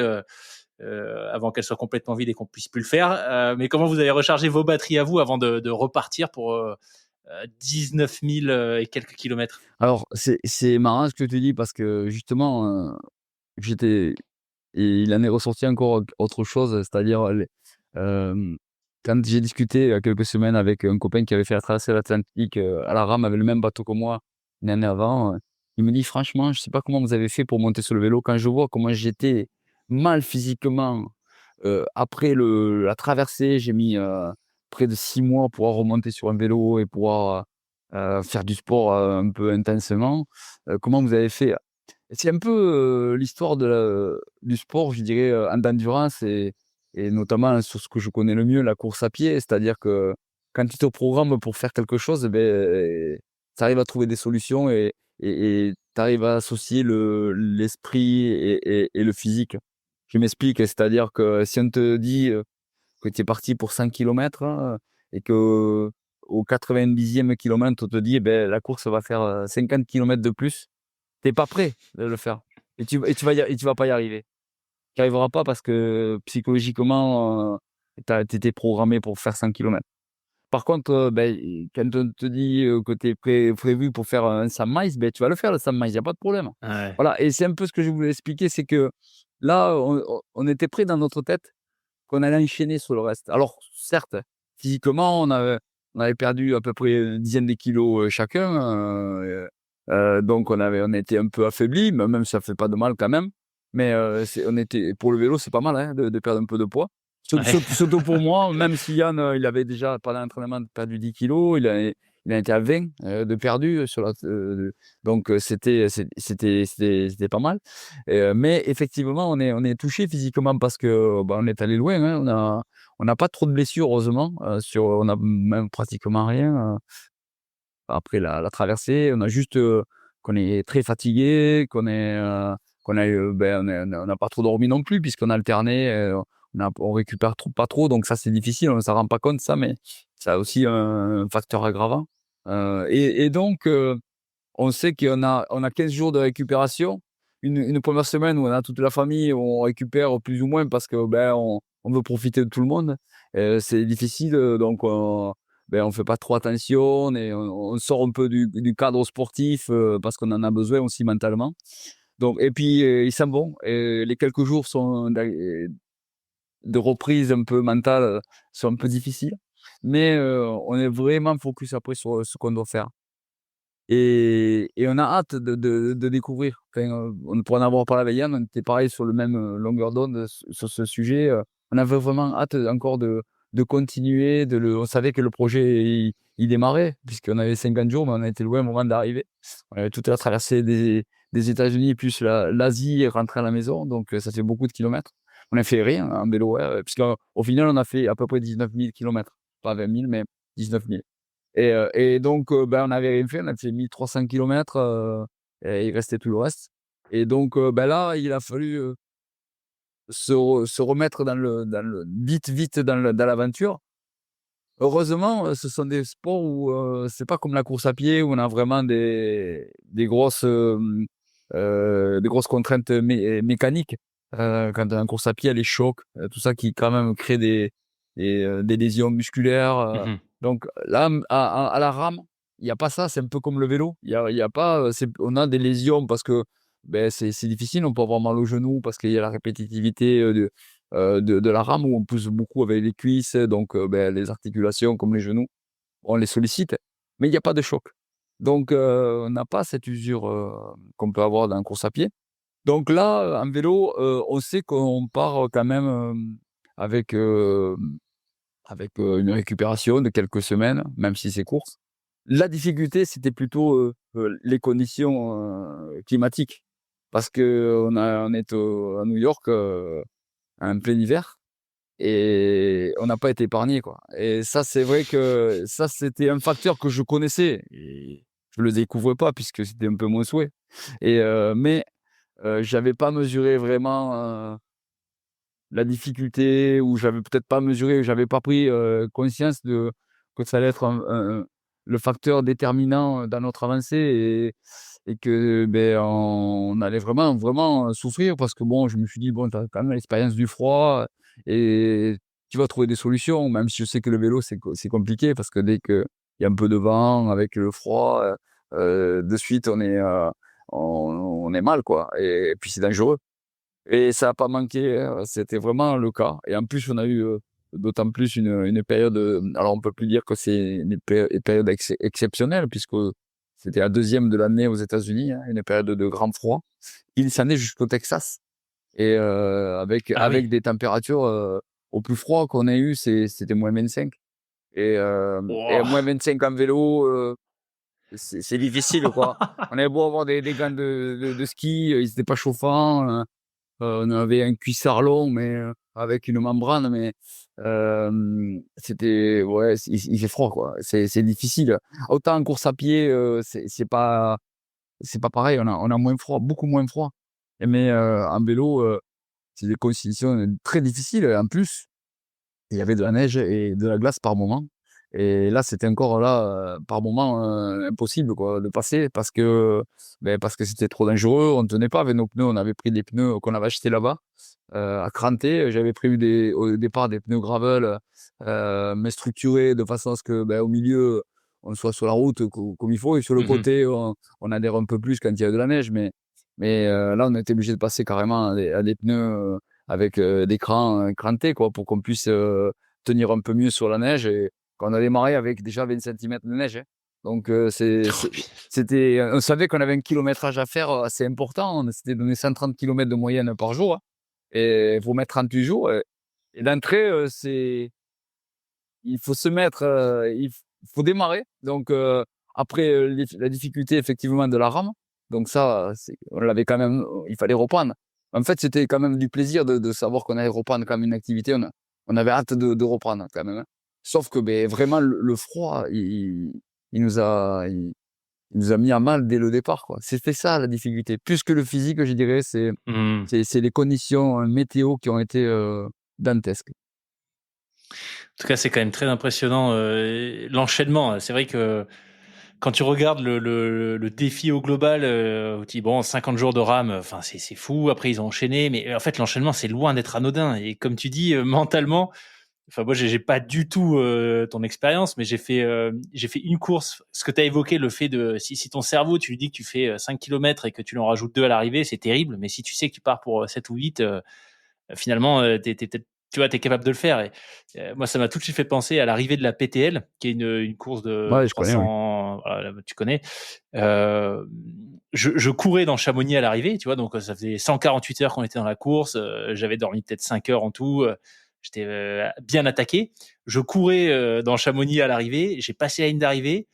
avant qu'elle soit complètement vide et qu'on puisse plus le faire. Mais comment vous avez rechargé vos batteries à vous avant de repartir pour 19 000 et quelques kilomètres? Alors, c'est marrant ce que tu dis parce que justement, j'étais et il en est ressorti encore autre chose, c'est-à-dire hem, quand j'ai discuté il y a quelques semaines avec un copain qui avait fait la traversée de l'Atlantique, à la rame avec le même bateau que moi, une année avant, il me dit: «Franchement, je sais pas comment vous avez fait pour monter sur le vélo. Quand je vois comment j'étais mal physiquement, après la traversée, j'ai mis, près de 6 mois pour pouvoir remonter sur un vélo et pouvoir, faire du sport, un peu intensement. Comment vous avez fait?» C'est un peu, l'histoire du sport, je dirais, en d'endurance et notamment sur ce que je connais le mieux, la course à pied. C'est-à-dire que quand tu te programmes pour faire quelque chose, beh, tu arrives à trouver des solutions et tu arrives à associer l'esprit et le physique. Je m'explique, c'est-à-dire que si on te dit, que tu es parti pour 100 kilomètres, hein, et qu'au 90e kilomètre, on te dit: «Beh, la course va faire, 50 kilomètres de plus». Tu es pas prêt de le faire et tu vas pas y arriver. Tu y arriveras pas parce que psychologiquement, tu étais programmé pour faire 100 kilomètres. Par contre, quand on te dit, que tu es prévu pour faire un 100 miles, beh, tu vas le faire le 100 miles, il y a pas de problème. Ouais. Voilà et c'est un peu ce que je voulais expliquer, c'est que là, on était prêt dans notre tête qu'on allait enchaîner sur le reste. Alors certes, physiquement, on avait perdu à peu près une dizaine de kilos, chacun, donc on était un peu affaiblis, mais même ça fait pas de mal quand même. Mais, on était pour le vélo, c'est pas mal, hein, de perdre un peu de poids. Ouais. Surtout pour moi, même si Yann, il avait déjà pendant l'entraînement perdu 10 kilos, il a été à 20, de perdu, sur donc, c'était pas mal. Mais effectivement, on est touché physiquement parce que, bah, on est allé loin, hein. On n'a pas trop de blessures heureusement, on a même pratiquement rien, après la traversée. On a juste, qu'on est très fatigué, qu'on a eu, on n'a pas trop dormi non plus puisqu'on alternait, on récupère pas trop donc ça c'est difficile, on ne s'en rend pas compte ça, mais ça a aussi un facteur aggravant, et donc, on sait qu'on a 15 jours de récupération. Une 1re semaine où on a toute la famille, où on récupère plus ou moins parce que, on veut profiter de tout le monde. C'est difficile, donc on fait pas trop attention et on sort un peu du cadre sportif, parce qu'on en a besoin aussi mentalement. Donc et puis, ils sont bons et les quelques jours de reprise un peu mentale, sont un peu difficiles. Mais, on est vraiment focus après sur, ce qu'on doit faire. Et on a hâte de découvrir. Enfin, on pour en avoir parlé avec Yann, on était pareil sur le même, longueur d'onde, sur ce sujet, on avait vraiment hâte encore de continuer, on savait que le projet il démarrait puisqu'on avait 50 jours, mais on a été loin au moment d'arriver. On avait toute la traversée des États-Unis plus l'Asie et rentrer à la maison, donc ça fait beaucoup de kilomètres. On a fait rien en vélo, ouais, puisqu'au final on a fait à peu près 19 000 kilomètres. Pas 20 000 mais 19 000. Et donc, on n'avait rien fait, on a fait 1 300 kilomètres, et il restait tout le reste. Et donc, là, il a fallu, se remettre vite dans l'aventure. Heureusement, ce sont des sports où, c'est pas comme la course à pied où on a vraiment des grosses contraintes mécaniques. Quand tu es en course à pied, il y a les chocs, tout ça qui quand même crée des lésions musculaires, Mmh. donc là, à la rame, il y a pas ça, c'est un peu comme le vélo. Il y a pas, on a des lésions parce que, c'est difficile, on peut avoir mal au genou parce qu'il y a la répétitivité, de la rame où on pousse beaucoup avec les cuisses, donc les articulations comme les genoux, on les sollicite, mais il y a pas de choc. Donc on n'a pas cette usure, qu'on peut avoir dans la course à pied. Donc là, en vélo, on sait qu'on part, quand même, avec, une récupération de quelques semaines, même si c'est court. La difficulté, c'était plutôt, les conditions, climatiques parce qu'on est à New York, en plein hiver et on n'a pas été épargné, quoi. Et ça, c'est vrai que ça, c'était un facteur que je connaissais et je le découvre pas puisque c'était un peu mon souhait mais j'avais pas mesuré vraiment, la difficulté ou j'avais peut-être pas mesuré, j'avais pas pris, conscience que ça allait être le facteur déterminant, dans notre avancée et que on allait vraiment, vraiment souffrir parce que bon, je me suis dit, bon, tu as quand même l'expérience du froid et tu vas trouver des solutions, même si je sais que le vélo, c'est compliqué parce que dès qu'il y a un peu de vent avec le froid, de suite, on est mal, quoi. Et puis, c'est dangereux. Et ça n'a pas manqué, c'était vraiment le cas. Et en plus, on a eu d'autant plus une période, alors on peut plus dire que c'est une période exceptionnelle, puisque c'était la deuxième de l'année aux États-Unis, hein, une période de grand froid. Il s'en est jusqu'au Texas. Et Ah oui. avec des températures au plus froid qu'on ait eu, c'était -25. Et Wouah. -25 en vélo, c'est difficile, quoi. On avait beau avoir des gants de ski, ils étaient pas chauffants. On avait un cuissard long, mais avec une membrane, mais c'était ouais, il fait froid, quoi. C'est difficile. Autant en course à pied, c'est pas pareil. On a moins froid, beaucoup moins froid. Mais en vélo, c'est des conditions très difficiles. En plus, il y avait de la neige et de la glace par moment. Et là, c'était encore là, par moment, impossible, quoi, de passer parce que c'était trop dangereux. On ne tenait pas avec nos pneus. On avait pris des pneus qu'on avait achetés là-bas, à cranter. J'avais prévu au départ des pneus gravel, mais structurés de façon à ce que, au milieu, on soit sur la route comme il faut et sur le Mhm. côté, on adhère un peu plus quand il y a de la neige. Mais là, on a été obligé de passer carrément à des pneus, avec des crans crantés, quoi, pour qu'on puisse tenir un peu mieux sur la neige. Et quand on a démarré avec déjà 20 centimètres de neige, hein. Donc Oh, putain. on savait qu'on avait un kilométrage à faire assez important. On s'était donné 130 kilomètres de moyenne par jour, hein. Et il faut mettre 38 jours. Et d'entrée, il faut se mettre, faut démarrer. Donc après la difficulté effectivement de la rame. Donc ça, on l'avait quand même, il fallait reprendre. En fait, c'était quand même du plaisir de savoir qu'on allait reprendre quand même une activité. On avait hâte de reprendre quand même, hein. Sauf que vraiment le froid, il nous a, il nous a mis à mal dès le départ, quoi. C'était ça la difficulté. Plus que le physique, je dirais, Mhm. c'est les conditions météo qui ont été dantesques. En tout cas, c'est quand même très impressionnant l'enchaînement. C'est vrai que quand tu regardes le défi au global, où tu dis, bon, 50 jours de rame, enfin, c'est fou. Après, ils ont enchaîné. Mais en fait, l'enchaînement, c'est loin d'être anodin. Et comme tu dis, mentalement, enfin, moi, j'ai pas du tout ton expérience, mais j'ai fait une course. Ce que tu as évoqué, le fait de, si ton cerveau, tu lui dis que tu fais 5 kilomètres et que tu en rajoutes 2 à l'arrivée, c'est terrible. Mais si tu sais que tu pars pour 7 ou 8, finalement, tu vois, t'es capable de le faire. Et moi, ça m'a tout de suite fait penser à l'arrivée de la PTL, qui est une course de Ouais, je connais, oui. 300, voilà, tu connais. Euh, je courais dans Chamonix à l'arrivée, tu vois, donc ça faisait 148 heures qu'on était dans la course. J'avais dormi peut-être 5 heures en tout. J'étais bien attaqué. Je courais dans Chamonix à l'arrivée. J'ai passé la ligne d'arrivée.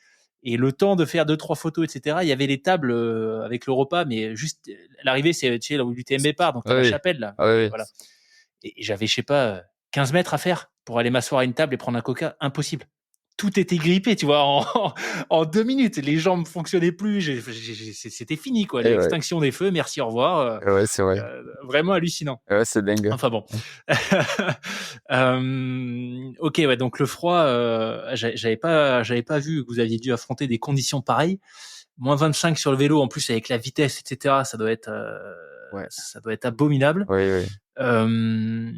Et le temps de faire deux, trois photos, etc., il y avait les tables avec le repas, mais juste l'arrivée, c'est, tu sais, là où l'UTMB part, donc tu as la Oui, chapelle, là. ah oui, oui. Voilà. Et j'avais, je sais pas, 15 mètres à faire pour aller m'asseoir à une table et prendre un coca. Impossible. Tout était grippé, tu vois, en 2 minutes. Les jambes fonctionnaient plus. C'était fini, quoi. Et ouais, L'extinction des feux. Merci, au revoir. et ouais, c'est vrai. Vraiment hallucinant. Et ouais, c'est dingue. Enfin bon. Ok, ouais, donc le froid, j'avais pas vu que vous aviez dû affronter des conditions pareilles. -25 sur le vélo, en plus avec la vitesse, etc. Ouais, Ça doit être abominable. oui, oui. Euh,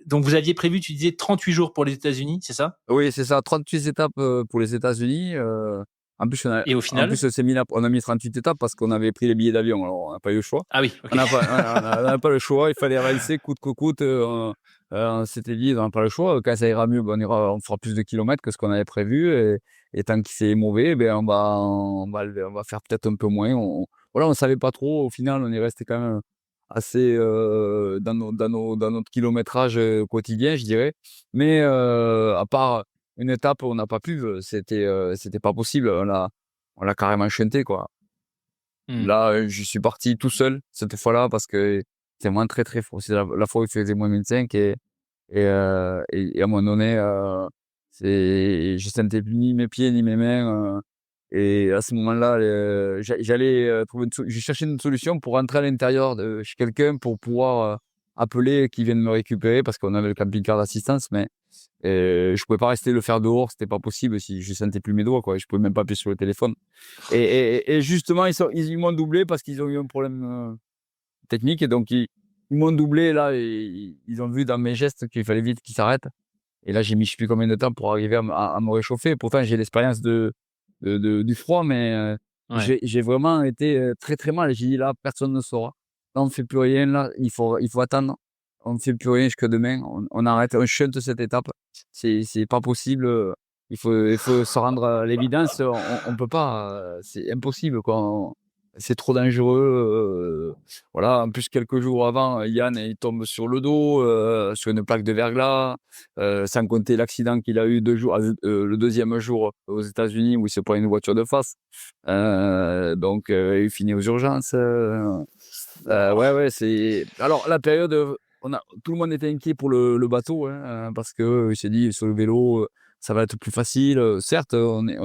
donc vous aviez prévu, tu disais 38 jours pour les États-Unis, c'est ça? Oui, c'est ça, 38 étapes pour les États-Unis. Et au En plus, final? on a mis 38 étapes parce qu'on avait pris les billets d'avion. Alors, on n'a pas eu le choix. Ah oui, ok. On n'a pas le choix. Il fallait avancer coûte que coûte. On s'était dit, on n'a pas le choix. Quand ça ira mieux, on fera plus de kilomètres que ce qu'on avait prévu. Et tant que c'est mauvais, on va faire peut-être un peu moins. Voilà, on savait pas trop. Au final, on est resté quand même assez dans notre kilométrage quotidien, je dirais. Mais à part une étape où on n'a pas pu, c'était pas possible. On l'a carrément chanté, quoi. Hmm. Là, je suis parti tout seul cette fois-là parce que c'était moins très très fort. C'est la fois où il faisait -25 et à un moment donné, je sentais plus ni mes pieds ni mes mains. Et à ce moment-là, j'allais trouver je cherchais une solution pour rentrer à l'intérieur de chez quelqu'un pour pouvoir appeler qu'ils viennent me récupérer parce qu'on avait le camping-car d'assistance, mais je pouvais pas rester le faire dehors, c'était pas possible si je sentais plus mes doigts, quoi. Je pouvais même pas appuyer sur le téléphone. Et justement, ils m'ont doublé parce qu'ils ont eu un problème technique et donc ils m'ont doublé là et ils ont vu dans mes gestes qu'il fallait vite qu'ils s'arrêtent. Et là, j'ai mis je sais plus combien de temps pour arriver à me réchauffer. Pourtant, j'ai l'expérience du froid, mais Ouais. j'ai vraiment été très très mal. J'ai dit là, personne ne saura. Là, on ne fait plus rien. Là, il faut attendre. On ne fait plus rien jusqu'à demain. On arrête, on shunt cette étape. C'est pas possible. Il faut se rendre à l'évidence. On peut pas. C'est impossible, quoi. C'est trop dangereux. Voilà. En plus, quelques jours avant, Yann, il tombe sur le dos, sur une plaque de verglas. Sans compter l'accident qu'il a eu 2 jours, le deuxième jour aux États-Unis où il se prend une voiture de face. Donc, il finit aux urgences. Ouais, ouais, c'est. Alors, la période, tout le monde était inquiet pour le bateau, hein, parce que il s'est dit sur le vélo, ça va être plus facile. Certes, on a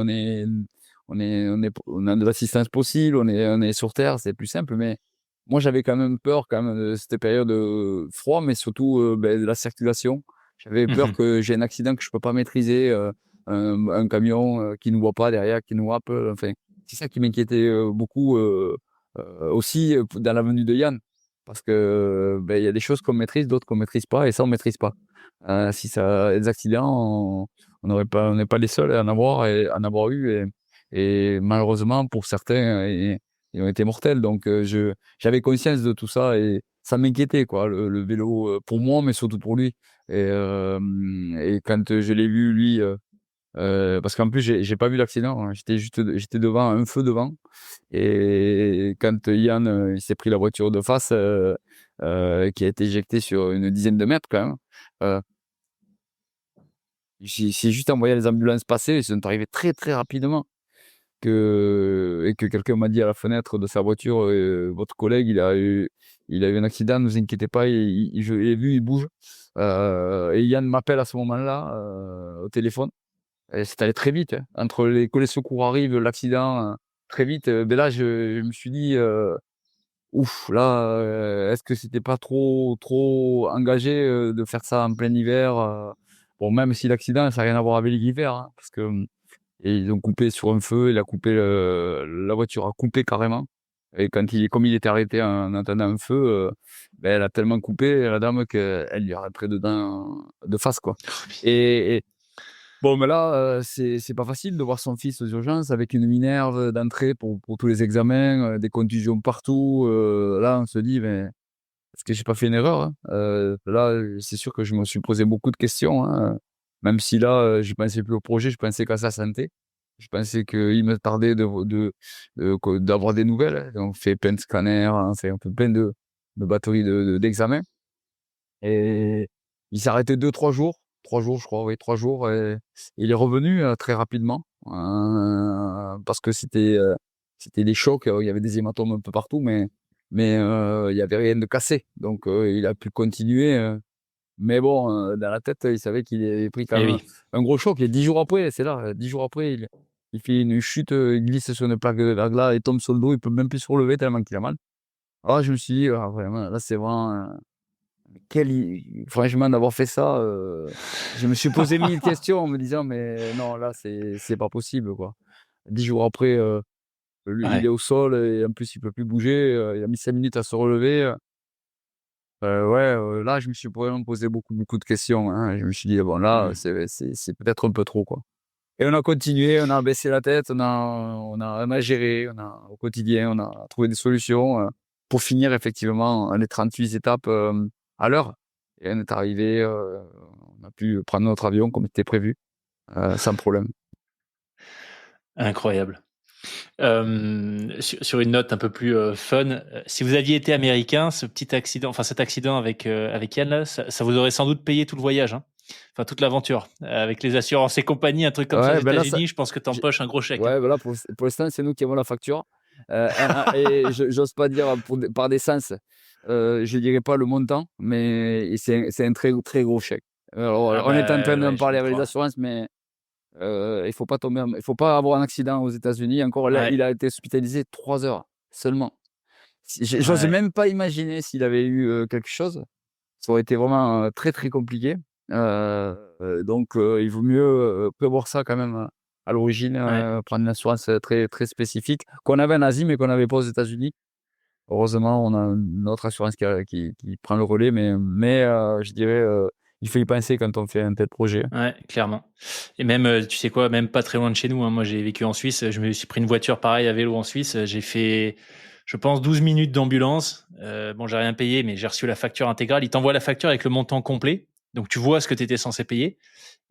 de l'assistance possible, on est sur Terre, c'est plus simple, mais moi, j'avais quand même peur quand même de cette période froid, mais surtout de la circulation. J'avais peur Mhm. que j'ai un accident que je peux pas maîtriser, un camion qui nous voit pas derrière, qui nous happe. Enfin, c'est ça qui m'inquiétait beaucoup aussi dans la venue de Yann, parce que il y a des choses qu'on maîtrise, d'autres qu'on maîtrise pas, et ça on maîtrise pas. Si ça, des accidents, on n'aurait pas, on n'est pas les seuls à en avoir eu, et malheureusement pour certains, ils ont été mortels. Donc j'avais conscience de tout ça et ça m'inquiétait, quoi, le vélo pour moi, mais surtout pour lui. Et quand je l'ai vu, lui, parce qu'en plus, j'ai pas vu l'accident, hein. J'étais devant, un feu devant. Et quand Yann, il s'est pris la voiture de face, qui a été éjecté sur une dizaine de mètres quand même, euh, j'ai juste envoyé les ambulances passer, ils sont arrivés très très rapidement. Et que quelqu'un m'a dit à la fenêtre de sa voiture, votre collègue, il a eu un accident, ne vous inquiétez pas, je l'ai vu, il bouge. Et Yann m'appelle à ce moment-là, au téléphone. Et c'est allé très vite, hein. Entre que les secours arrivent, l'accident, très vite. Ben là, je me suis dit, ouf, là, est-ce que c'était pas trop engagé de faire ça en plein hiver bon, même si l'accident, ça n'a rien à voir avec l'hiver, hein, parce que et ils ont coupé sur un feu, la voiture a coupé carrément. Et comme il était arrêté en attendant un feu, ben, elle a tellement coupé, la dame, qu'elle lui est rentrée dedans de face, quoi. Et bon, mais là, c'est pas facile de voir son fils aux urgences avec une minerve d'entrée pour tous les examens, des contusions partout. Là, on se dit, mais est-ce que j'ai pas fait une erreur, hein? Là, c'est sûr que je me suis posé beaucoup de questions, hein. Même si là, je pensais plus au projet, je pensais qu'à sa santé. Je pensais qu'il me tardait d'avoir des nouvelles, hein. On fait plein de scanners, hein, on fait plein de batteries d'examens. Et il s'est arrêté 2, 3 jours. 3 jours, je crois, oui, 3 jours. Et il est revenu très rapidement parce que c'était des chocs. Il y avait des hématomes un peu partout, mais il y avait rien de cassé. Donc il a pu continuer. Mais bon, dans la tête, il savait qu'il avait pris quand Eh même oui. un gros choc. Et 10 jours après, c'est là, 10 jours après, il fait une chute, il glisse sur une plaque de verglas, il tombe sur le dos, il peut même plus se relever tellement qu'il a mal. Alors je me suis dit, ah, vraiment, là c'est vraiment franchement, d'avoir fait ça, je me suis posé 1000 questions en me disant: «Mais non, là, c'est pas possible, quoi». 10 jours après, lui, il est Ouais. au sol et en plus, il peut plus bouger, il a mis 5 minutes à se relever, ouais, là, je me suis vraiment posé beaucoup, beaucoup de questions, hein. Je me suis dit: «Bon, là, Mhm. c'est peut-être un peu trop, quoi». Et on a continué, on a baissé la tête, on a géré, au quotidien, on a trouvé des solutions, pour finir effectivement les 38 étapes, à l'heure. Et on est arrivé, on a pu prendre notre avion comme c'était prévu, sans problème. Incroyable. Sur une note un peu plus fun, si vous aviez été américain, cet accident avec Yann là, ça vous aurait sans doute payé tout le voyage, hein. Enfin toute l'aventure, avec les assurances et compagnie, un truc comme ça aux Ouais, ben là, ça États-Unis, je pense que j'ai t'empoches un gros chèque, hein. ouais, voilà, pour l'instant, c'est nous qui avons la facture, et j'ose pas dire par décence, je dirais pas le montant, mais c'est un très, très gros chèque. Alors, Ah on est en train bah d'en ouais, je parler avec les comprends. assurances, mais il faut pas avoir un accident aux États-Unis. Encore là, Ouais, il a été hospitalisé 3 heures seulement. J'ose ouais. même pas imaginer s'il avait eu quelque chose. ça aurait été vraiment très, très compliqué. Donc, il vaut mieux prévoir ça quand même à l'origine, Ouais, prendre une assurance très, très spécifique qu'on avait en Asie, mais qu'on n'avait pas aux États-Unis. Heureusement, on a une autre assurance qui prend le relais, mais je dirais, il faut y penser quand on fait un tel projet. ouais, clairement. Et même, tu sais quoi, même pas très loin de chez nous, hein, moi j'ai vécu en Suisse, je me suis pris une voiture pareil à vélo en Suisse, j'ai fait, je pense, 12 minutes d'ambulance. Bon, j'ai rien payé, mais j'ai reçu la facture intégrale. Il t'envoie la facture avec le montant complet, donc tu vois ce que tu étais censé payer.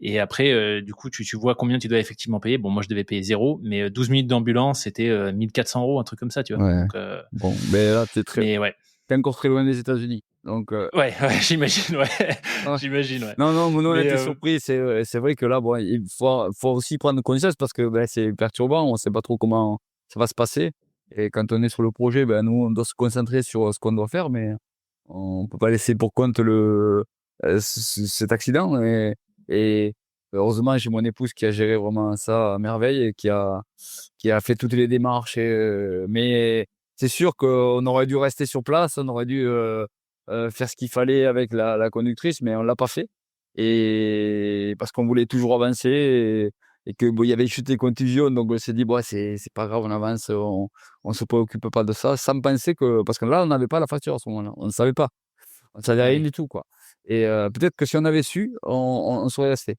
Et après, du coup, tu vois combien tu dois effectivement payer. Bon, moi je devais payer zéro, mais 12 minutes d'ambulance, c'était 1 400 €, un truc comme ça, tu vois. Ouais. Donc, Bon, mais là, mais ouais. t'es encore très loin des États-Unis. Donc, Ouais, ouais, j'imagine, ouais. ouais. J'imagine, ouais. Non, non, mais nous, on a Mais été surpris. C'est vrai que là, bon, il faut aussi prendre conscience parce que ben, c'est perturbant. On ne sait pas trop comment ça va se passer. Et quand on est sur le projet, ben, nous, on doit se concentrer sur ce qu'on doit faire, mais on ne peut pas laisser pour compte cet accident. Et heureusement, j'ai mon épouse qui a géré vraiment ça à merveille et qui a fait toutes les démarches. Mais c'est sûr qu'on aurait dû rester sur place, on aurait dû faire ce qu'il fallait avec la conductrice, mais on ne l'a pas fait. Et parce qu'on voulait toujours avancer et que bon, il y avait chute et contusion, donc on s'est dit, bon, c'est pas grave, on avance, on se préoccupe pas de ça, sans penser que, parce que là, on n'avait pas la facture à ce moment-là, on ne savait pas, on ne savait ah rien oui. du tout, quoi. Et peut-être que si on avait su, on serait resté,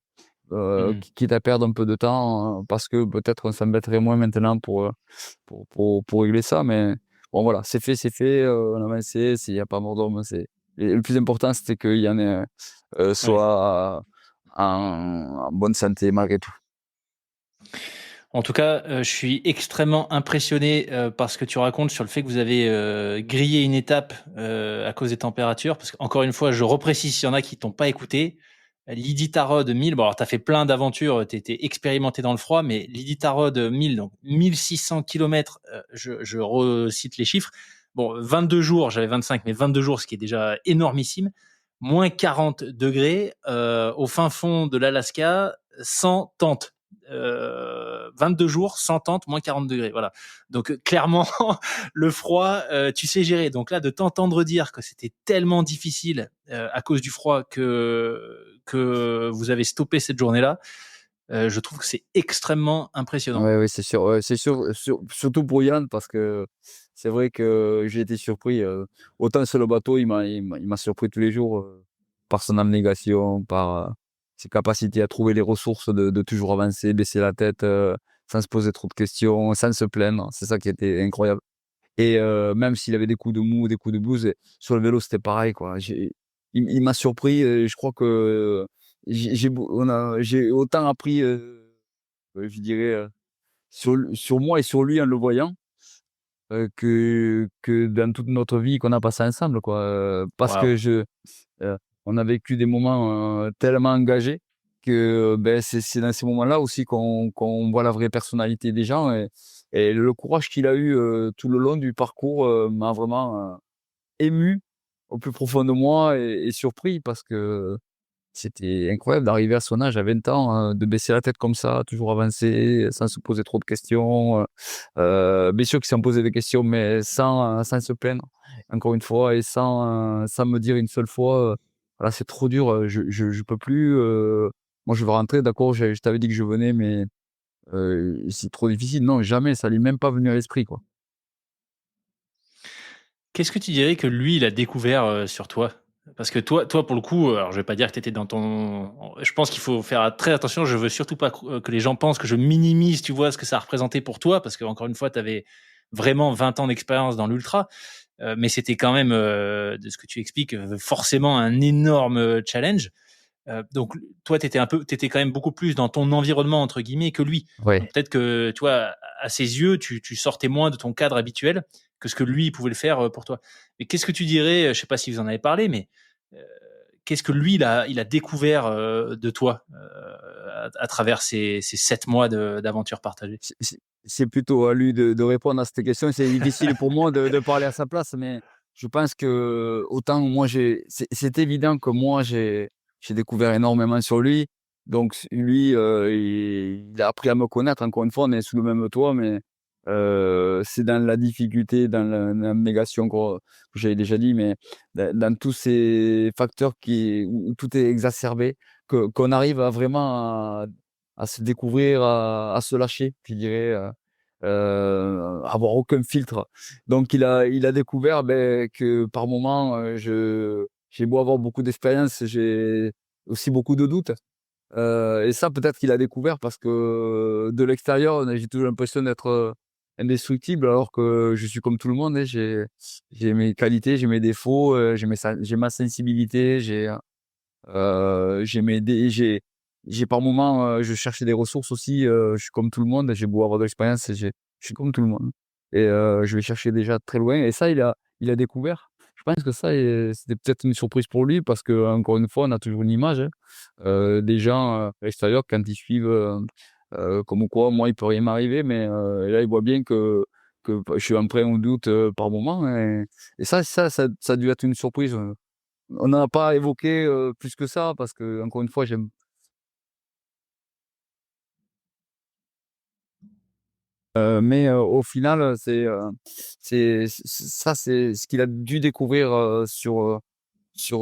Hmm. quitte à perdre un peu de temps, parce que peut-être on s'embêterait moins maintenant pour régler ça, mais bon, voilà, c'est fait, on a avancé, s'il n'y a pas mort d'homme, et le plus important, c'était qu'il y en ait Ouais. soit en bonne santé malgré tout. En tout cas, je suis extrêmement impressionné par ce que tu racontes sur le fait que vous avez grillé une étape à cause des températures. Parce qu'encore une fois, je reprécise s'il y en a qui t'ont pas écouté. L'Iditarod 1000, bon alors tu as fait plein d'aventures, tu étais expérimenté dans le froid, mais l'Iditarod 1000, donc 1600 km, je recite les chiffres. Bon, 22 jours, j'avais 25, mais 22 jours, ce qui est déjà énormissime. Moins 40 degrés au fin fond de l'Alaska, sans tente. 22 jours, sans tente, moins 40 degrés. Voilà. Donc, clairement, le froid, tu sais gérer. Donc là, de t'entendre dire que c'était tellement difficile à cause du froid que vous avez stoppé cette journée-là, je trouve que c'est extrêmement impressionnant. Ouais, oui, c'est sûr, ouais, c'est sûr, surtout pour Yann parce que c'est vrai que j'ai été surpris, autant sur le bateau, il m'a surpris tous les jours, par son abnégation, par, ses capacités à trouver les ressources de toujours avancer, baisser la tête, sans se poser trop de questions, sans se plaindre. C'est ça qui était incroyable et même s'il avait des coups de mou, des coups de blues, sur le vélo, c'était pareil, quoi. Il m'a surpris, je crois que j'ai autant appris, je dirais, sur moi et sur lui en le voyant, que dans toute notre vie qu'on a passée ensemble, quoi, parce Waouh. que on a vécu des moments, tellement engagés que, beh, c'est dans ces moments-là aussi qu'on voit la vraie personnalité des gens et le courage qu'il a eu, tout le long du parcours, m'a vraiment, ému au plus profond de moi et surpris parce que c'était incroyable d'arriver à son âge, à 20 ans, de baisser la tête comme ça, toujours avancer, sans se poser trop de questions, bien sûr qu'il s'en posait des questions, mais sans se plaindre, encore une fois et sans me dire une seule fois, «Voilà, c'est trop dur, je peux plus, moi je veux rentrer, d'accord, je t'avais dit que je venais, mais c'est trop difficile». Non, jamais, ça lui est même pas venu à l'esprit, quoi. Qu'est-ce que tu dirais que lui, il a découvert sur toi? Parce que toi, pour le coup, alors je vais pas dire que tu étais dans ton. Je pense qu'il faut faire très attention. Je veux surtout pas que les gens pensent que je minimise, tu vois, ce que ça a représenté pour toi, parce que encore une fois, tu avais vraiment 20 ans d'expérience dans l'ultra, mais c'était quand même, de ce que tu expliques, forcément un énorme challenge. Donc toi, t'étais quand même beaucoup plus dans ton environnement entre guillemets que lui. Ouais. Donc peut-être que tu vois, à ses yeux, tu sortais moins de ton cadre habituel que ce que lui il pouvait le faire pour toi. Mais qu'est-ce que tu dirais, je sais pas si vous en avez parlé, mais euh, qu'est-ce que lui il a découvert de toi à travers ces 7 mois d'aventure partagée? C'est plutôt à lui de répondre à cette question. C'est difficile pour moi de parler à sa place, mais je pense que autant moi c'est évident que moi j'ai découvert énormément sur lui. Donc lui, il a appris à me connaître. Encore une fois, on est sous le même toit, mais C'est dans la difficulté, dans l'abnégation que j'avais déjà dit, mais dans tous ces facteurs où tout est exacerbé, qu'on arrive à vraiment à se découvrir, à se lâcher, je dirais, avoir aucun filtre. Donc il a découvert que par moment, j'ai beau avoir beaucoup d'expérience, j'ai aussi beaucoup de doutes. Et ça, peut-être qu'il a découvert parce que de l'extérieur, j'ai toujours l'impression d'être indestructible, alors que je suis comme tout le monde. Hein. J'ai mes qualités, j'ai mes défauts, j'ai ma sensibilité, j'ai par moments, je cherchais des ressources aussi. Je suis comme tout le monde. J'ai beau avoir de l'expérience, je suis comme tout le monde. Et je vais chercher déjà très loin. Et ça, il a découvert. Je pense que ça, c'était peut-être une surprise pour lui parce que encore une fois, on a toujours une image hein, des gens à l'extérieur quand ils suivent, comme quoi, moi, il peut rien m'arriver. Mais là, il voit bien que je suis emprunt au doute par moment. Et ça a dû être une surprise. On n'en a pas évoqué plus que ça parce que encore une fois, j'aime. Mais au final, c'est ce qu'il a dû découvrir sur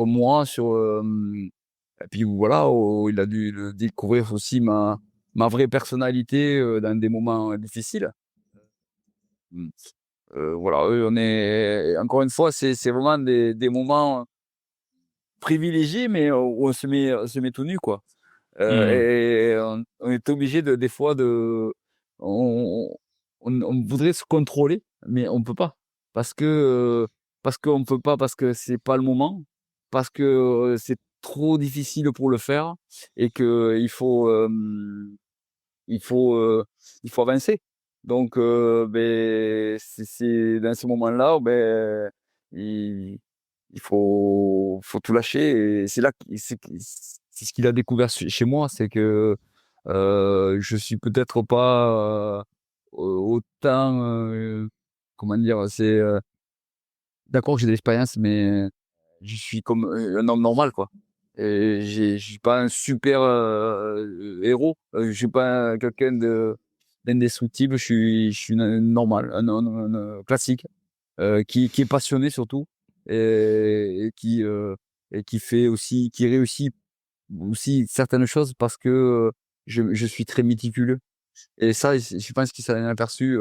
moi, et puis voilà, il a dû le découvrir aussi ma vraie personnalité dans des moments difficiles. Mm. Voilà, on est encore une fois, c'est vraiment des moments privilégiés, mais où on se met tout nu, quoi. Hmm. Et on est obligé des fois on, on voudrait se contrôler, mais on peut pas parce que parce qu'on peut pas parce que c'est pas le moment, parce que c'est trop difficile pour le faire et que il faut il faut avancer. Donc c'est dans ce moment-là il, il faut tout lâcher et c'est là c'est ce qu'il a découvert chez moi, c'est que je suis peut-être pas autant comment dire, d'accord, j'ai de l'expérience, mais je suis comme un homme normal, quoi. Et je suis pas un super héros. Je suis pas quelqu'un d'indestructible. Je suis normal, un classique, qui est passionné surtout et et qui fait aussi, qui réussit aussi certaines choses parce que je suis très méticuleux. Et ça, je pense qu'il s'en est aperçu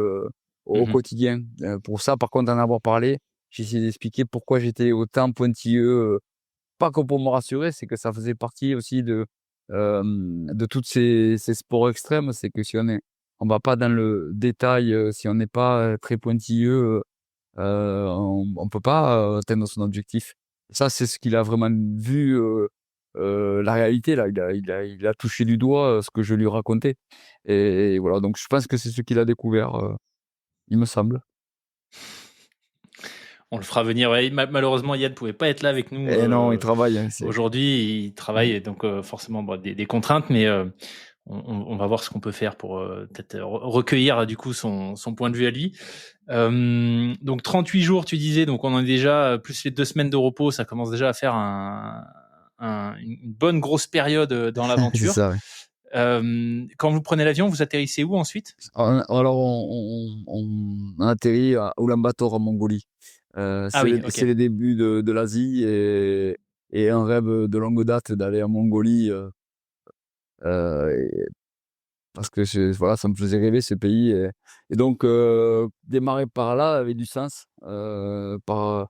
au Mhm. quotidien. Pour ça, par contre, en avoir parlé, j'ai essayé d'expliquer pourquoi j'étais autant pointilleux. Pas que pour me rassurer, c'est que ça faisait partie aussi de toutes ces sports extrêmes. C'est que si on va pas dans le détail, si on n'est pas très pointilleux, on peut pas atteindre son objectif. Ça, c'est ce qu'il a vraiment vu, la réalité là. Il a touché du doigt ce que je lui racontais. Et voilà, donc je pense que c'est ce qu'il a découvert, il me semble. On le fera venir. Ouais, malheureusement, Yann ne pouvait pas être là avec nous Et non, il travaille, hein, aujourd'hui. Il travaille, et donc forcément bon, des contraintes, mais on va voir ce qu'on peut faire pour peut-être recueillir du coup son point de vue à lui. Donc 38 jours, tu disais, donc on en est déjà plus les 2 semaines de repos, ça commence déjà à faire une bonne grosse période dans c'est l'aventure. ça, ouais. Quand vous prenez l'avion, vous atterrissez où ensuite? Alors on atterrit à Ulaanbaatar en Mongolie. Ah oui, ok. C'est les débuts de l'Asie et un rêve de longue date d'aller en Mongolie, et parce que voilà, ça me faisait rêver ce pays et donc démarrer par là avait du sens, par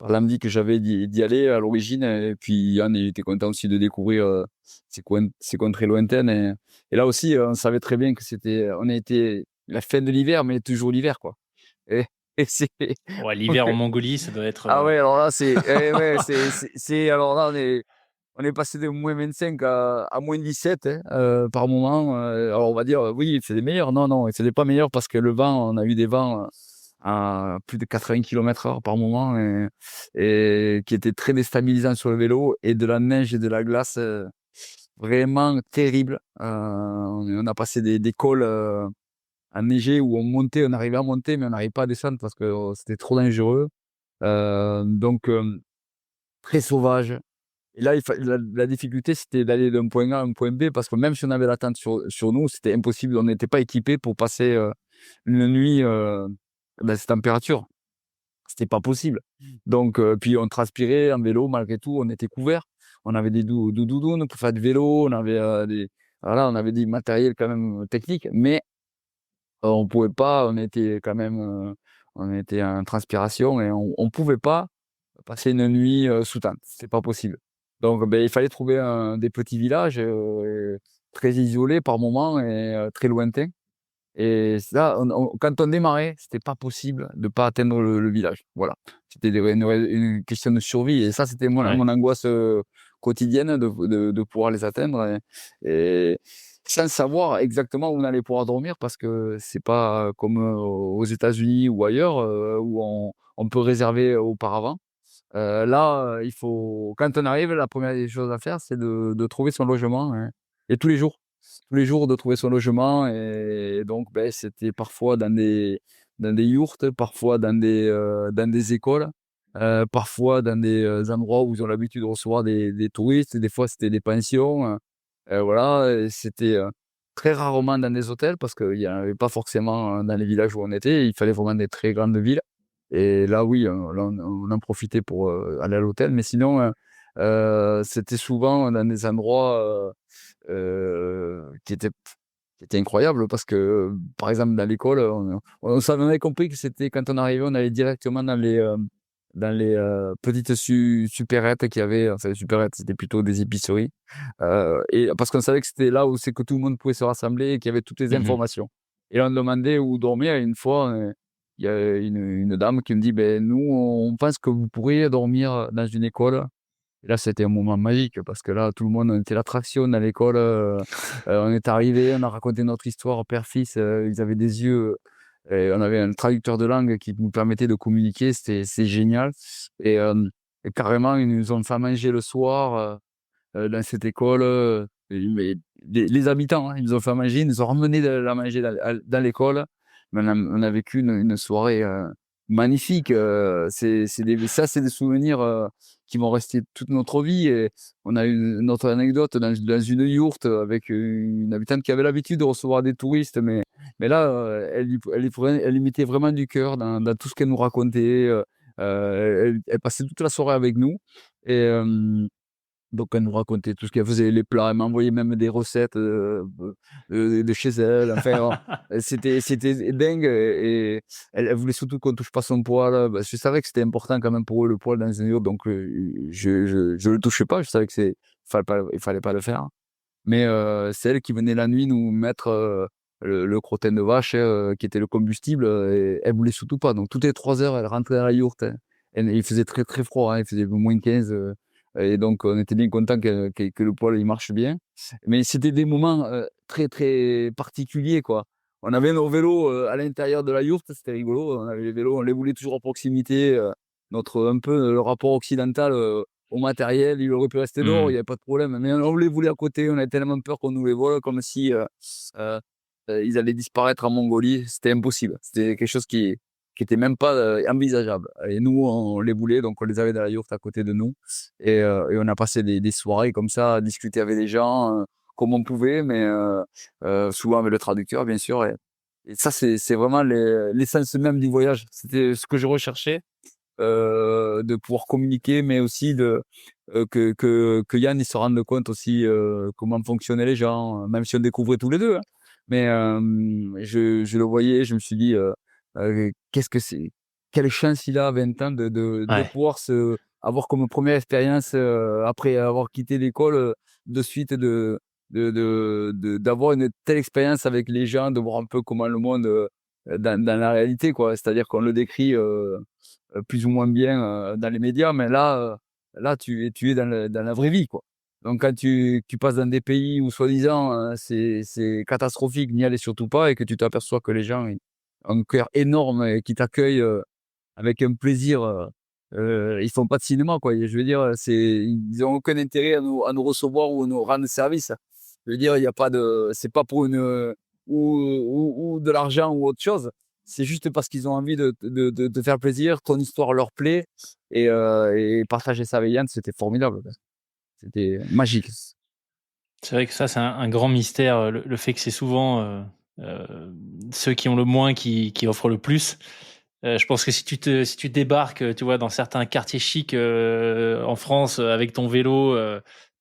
l'envie que j'avais d'y aller à l'origine et puis Yann, il était content aussi de découvrir, ces contrées lointaines et là aussi, on savait très bien que on a été la fin de l'hiver, mais toujours l'hiver, quoi et et c'est Ouais, l'hiver en Mongolie, ça doit être. ah ouais, alors là, ouais, alors là, on est passé de -25 à -17 hein, par moment. Alors on va dire, oui, c'est des meilleurs. Non, non, c'est pas meilleur parce que le vent, on a eu des vents à plus de 80 km/h par moment et qui étaient très déstabilisants sur le vélo et de la neige et de la glace vraiment terrible. On a passé des cols enneigés où on arrivait à monter, mais on n'arrivait pas à descendre parce que c'était trop dangereux. Donc, très sauvage. Et là, la difficulté, c'était d'aller d'un point A à un point B, parce que même si on avait la tente sur nous, c'était impossible. On n'était pas équipé pour passer. une nuit cette température. C'était pas possible. Donc, puis on transpirait en vélo malgré tout, on était couverts. On avait des doudounes pour faire du vélo, on avait voilà, on avait du matériel quand même technique, mais on pouvait pas, on était quand même, on était en transpiration et on pouvait pas passer une nuit sous tente. C'est pas possible. Donc, il fallait trouver des petits villages très isolés par moments et très lointains. Et ça, quand on démarrait, c'était pas possible de pas atteindre le village. Voilà. C'était une question de survie. Et ça, c'était Ouais. mon angoisse quotidienne de pouvoir les atteindre. Et sans savoir exactement où on allait pouvoir dormir parce que c'est pas comme aux États-Unis ou ailleurs où on peut réserver auparavant. Là, quand on arrive, la première des choses à faire, c'est de trouver son logement, hein. Et tous les jours de trouver son logement. Et donc, c'était parfois dans des yourtes, parfois dans des écoles, parfois dans des endroits où ils ont l'habitude de recevoir des touristes. Des fois, c'était des pensions. Voilà, et c'était très rarement dans des hôtels parce qu'il n'y en avait pas forcément dans les villages où on était. Il fallait vraiment des très grandes villes. Et là, oui, là, on en profitait pour aller à l'hôtel. Mais sinon, c'était souvent dans des endroits qui étaient incroyables parce que, par exemple, dans l'école, on avait compris que c'était quand on arrivait, on allait directement dans les petites supérettes qu'il y avait. Enfin, les supérettes, c'était plutôt des épiceries. Et parce qu'on savait que c'était là où c'est que tout le monde pouvait se rassembler et qu'il y avait toutes les Mhm. informations. Et on demandait où dormir. Et une fois, il y a une dame qui me dit, nous, on pense que vous pourriez dormir dans une école. Et là, c'était un moment magique parce que là, tout le monde, on était l'attraction dans l'école. On est arrivé, on a raconté notre histoire père-fils. Ils avaient des yeux. Et on avait un traducteur de langue qui nous permettait de communiquer. C'est génial. Et, et carrément, ils nous ont fait manger le soir dans cette école. Mais les habitants, hein, ils nous ont fait manger, ils nous ont ramené de la manger dans l'école. Mais on a vécu une soirée magnifique. Ça, c'est des souvenirs qui vont rester toute notre vie. Et on a eu une autre anecdote dans une yourte avec une habitante qui avait l'habitude de recevoir des touristes. Mais là, elle y mettait vraiment du cœur dans tout ce qu'elle nous racontait. Elle passait toute la soirée avec nous. Et, donc elle nous racontait tout ce qu'elle faisait, les plats, elle m'envoyait même des recettes de chez elle. Enfin, c'était dingue et elle voulait surtout qu'on touche pas son poil. Je savais que c'était important quand même pour eux le poil dans une yourte, donc je le touchais pas. Je savais que il fallait pas le faire. Mais c'est elle qui venait la nuit nous mettre le crottin de vache qui était le combustible et elle voulait surtout pas. Donc toutes les 3 heures, elle rentrait dans la yourte, hein. Et il faisait très très froid, hein, il faisait moins 15. Et donc on était bien content que le poêle il marche bien. Mais c'était des moments très très particuliers quoi. On avait nos vélos à l'intérieur de la yourte, c'était rigolo. On avait les vélos, on les voulait toujours à proximité. Notre un peu le rapport occidental au matériel, il aurait pu rester dehors, il Mhm. y avait pas de problème. Mais on les voulait à côté, on avait tellement peur qu'on nous les vole, comme si euh, ils allaient disparaître en Mongolie. C'était impossible. C'était quelque chose qui était même pas envisageable. Et nous, on les voulait, donc on les avait dans la yourte à côté de nous. Et on a passé des soirées comme ça, à discuter avec les gens comme on pouvait, mais souvent avec le traducteur, bien sûr. Et ça, c'est vraiment l'essence même du voyage. C'était ce que je recherchais de pouvoir communiquer, mais aussi que Yann il se rende compte aussi comment fonctionnaient les gens, même si on découvrait tous les deux, hein. Mais je le voyais, je me suis dit, qu'est-ce que c'est, quelle chance il a à 20 ans de Ouais. pouvoir avoir comme première expérience après avoir quitté l'école de suite d'avoir une telle expérience avec les gens, de voir un peu comment le monde dans la réalité, quoi. C'est-à-dire qu'on le décrit plus ou moins bien dans les médias, mais là tu es dans la vraie vie, quoi. Donc quand tu passes dans des pays où soi-disant c'est catastrophique, n'y allez surtout pas, et que tu t'aperçois que les gens ils ont un cœur énorme et qui t'accueillent avec un plaisir, ils font pas de cinéma, quoi. Et je veux dire, ils ont aucun intérêt à nous recevoir ou à nous rendre service. Je veux dire, il y a pas de, c'est pas pour ou de l'argent ou autre chose. C'est juste parce qu'ils ont envie de faire plaisir, ton histoire leur plaît, et partager ça avec Yann, c'était formidable. C'était magique. C'est vrai que ça, c'est un grand mystère, le fait que c'est souvent euh, ceux qui ont le moins qui offrent le plus. Je pense que si tu débarques, tu vois, dans certains quartiers chics en France avec ton vélo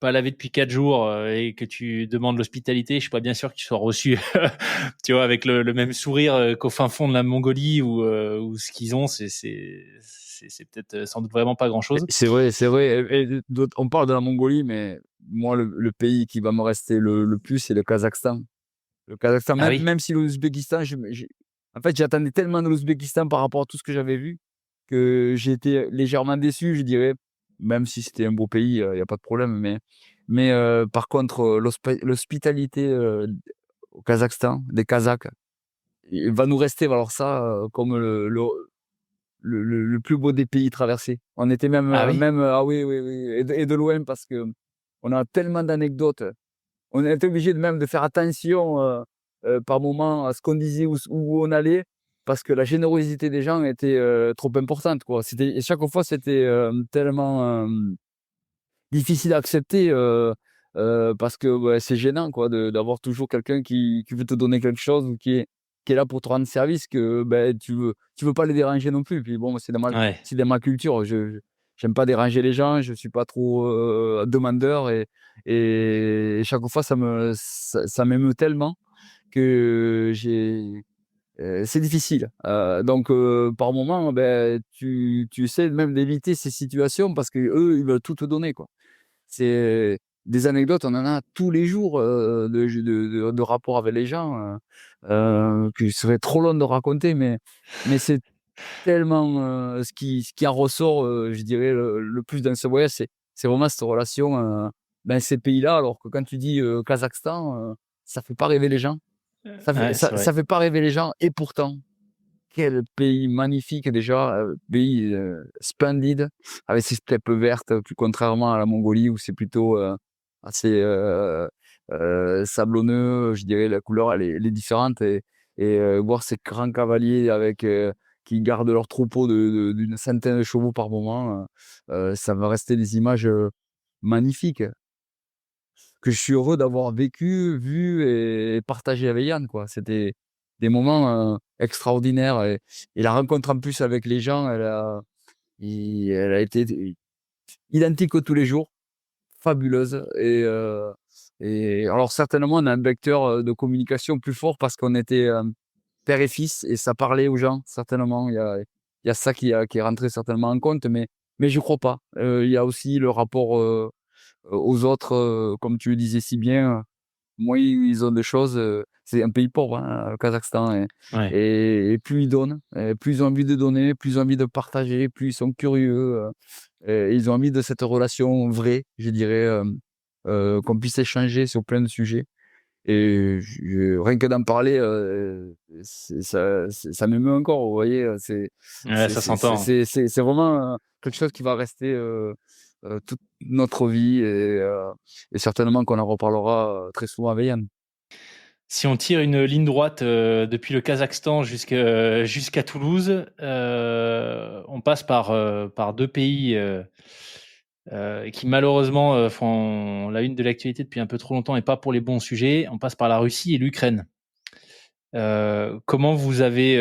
pas lavé depuis 4 jours et que tu demandes l'hospitalité, je suis pas bien sûr que tu sois reçu, tu vois, avec le même sourire qu'au fin fond de la Mongolie où ce qu'ils ont, c'est peut-être sans doute vraiment pas grand-chose. C'est vrai, c'est vrai. On parle de la Mongolie, mais moi, le pays qui va me rester le plus, c'est le Kazakhstan. Le Kazakhstan, Ah même, oui, même si l'Ouzbékistan, en fait, j'attendais tellement de l'Ouzbékistan par rapport à tout ce que j'avais vu que j'ai été légèrement déçu, je dirais, même si c'était un beau pays, il n'y a pas de problème. Mais par contre, l'hospitalité au Kazakhstan, des Kazakhs, il va nous rester alors ça comme le plus beau des pays traversés. On était même, ah oui, ah oui, oui, oui, et de loin parce que on a tellement d'anecdotes. On était obligé même de faire attention par moment à ce qu'on disait, où on allait, parce que la générosité des gens était trop importante, quoi. Et chaque fois, c'était tellement difficile à accepter parce que ouais, c'est gênant, quoi, d'avoir toujours quelqu'un qui veut te donner quelque chose ou qui est là pour te rendre service, que ben, tu veux pas les déranger non plus. Puis bon, ouais, c'est dans ma culture. J'aime pas déranger les gens, je suis pas trop demandeur et chaque fois, ça m'émeut tellement que c'est difficile. Donc, par moment, ben, tu essaies même d'éviter ces situations parce que eux, ils veulent tout te donner, quoi. C'est des anecdotes, on en a tous les jours de rapports avec les gens que ce serait trop long de raconter, mais c'est tellement ce qui en ressort, je dirais, le plus dans ce voyage, c'est vraiment cette relation dans ces pays-là, alors que quand tu dis Kazakhstan, ça fait pas rêver les gens. ouais, c'est Ça vrai. fait pas rêver les gens, et pourtant, quel pays magnifique déjà, pays splendide, avec ses steppes vertes, plus contrairement à la Mongolie où c'est plutôt assez sablonneux. Je dirais la couleur elle est différente et voir ces grands cavaliers qui gardent leur troupeau d'une centaine de chevaux par moment, ça va rester des images magnifiques que je suis heureux d'avoir vécu, vu et partagé avec Yann, quoi. C'était des moments extraordinaires et la rencontre en plus avec les gens, elle a été identique que tous les jours, fabuleuse et alors certainement on a un vecteur de communication plus fort parce qu'on était père et fils et ça parlait aux gens certainement. Il y a ça qui est rentré certainement en compte, mais je crois pas. Il y a aussi le rapport aux autres, comme tu le disais si bien, moins ils ont des choses, c'est un pays pauvre, hein, le Kazakhstan, Ouais. et plus ils donnent, plus ils ont envie de donner, plus ils ont envie de partager, plus ils sont curieux, et ils ont envie de cette relation vraie, je dirais, qu'on puisse échanger sur plein de sujets. Et rien que d'en parler, ça m'émeut encore, vous voyez, Ouais, ça s'entend. c'est vraiment quelque chose qui va rester toute notre vie et certainement qu'on en reparlera très souvent avec Yann. Si on tire une ligne droite depuis le Kazakhstan jusqu'à Toulouse, on passe par deux pays qui malheureusement font la une de l'actualité depuis un peu trop longtemps et pas pour les bons sujets. On passe par la Russie et l'Ukraine. Comment vous avez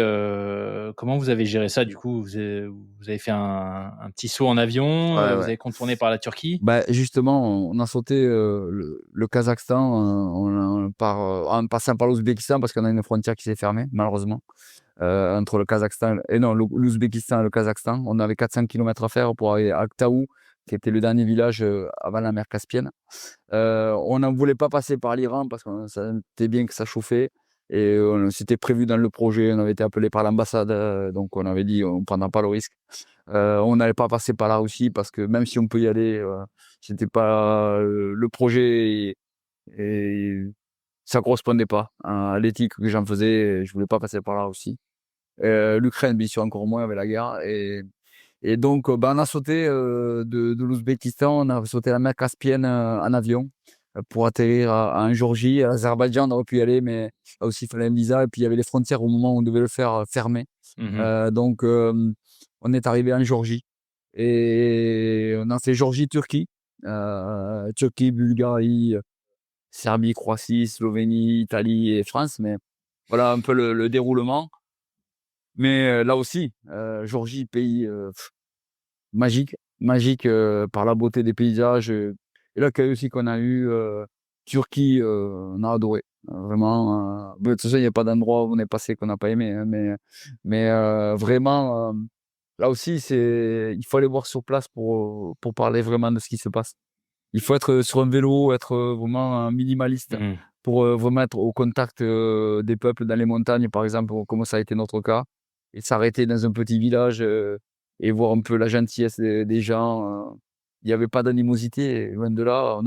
géré ça du coup? Vous avez fait un petit saut en avion, Ouais, vous ouais. avez contourné par la Turquie. Bah, justement, on a sauté le Kazakhstan en passant par l'Ouzbékistan parce qu'on a une frontière qui s'est fermée, malheureusement, entre le Kazakhstan et non, l'Ouzbékistan et le Kazakhstan. On avait 400 kilomètres à faire pour arriver à Aktaou, qui était le dernier village avant la mer Caspienne. On n'en voulait pas passer par l'Iran parce qu'on sentait bien que ça chauffait. Et c'était prévu dans le projet, on avait été appelé par l'ambassade, donc on avait dit on ne prendra pas le risque. On n'allait pas passer par la Russie parce que même si on peut y aller, c'était pas le projet et ça correspondait pas à l'éthique que j'en faisais. Et je voulais pas passer par la Russie. L'Ukraine, bien sûr, encore moins avec la guerre. Et donc, bah, on a sauté de l'Ouzbékistan, on a sauté la mer Caspienne en avion pour atterrir en Géorgie. À l'Azerbaïdjan, on aurait pu y aller, mais là aussi, il fallait un visa. Et puis, il y avait les frontières au moment où on devait le faire fermer. Mhm. Donc, on est arrivé en Géorgie. Et on a fait Géorgie-Turquie. Turquie, Bulgarie, Serbie, Croatie, Slovénie, Italie et France. Mais voilà un peu le déroulement. Mais là aussi, Géorgie, pays magique, magique par la beauté des paysages et l'accueil aussi qu'on a eu. Turquie, on a adoré. Vraiment, de toute façon, il n'y a pas d'endroit où on est passé qu'on n'a pas aimé, hein, mais vraiment, là aussi, il faut aller voir sur place pour parler vraiment de ce qui se passe. Il faut être sur un vélo, être vraiment un minimaliste Mhm. pour vraiment être au contact des peuples dans les montagnes, par exemple, comme ça a été notre cas, et s'arrêter dans un petit village et voir un peu la gentillesse des gens. Il n'y avait pas d'animosité, loin de là.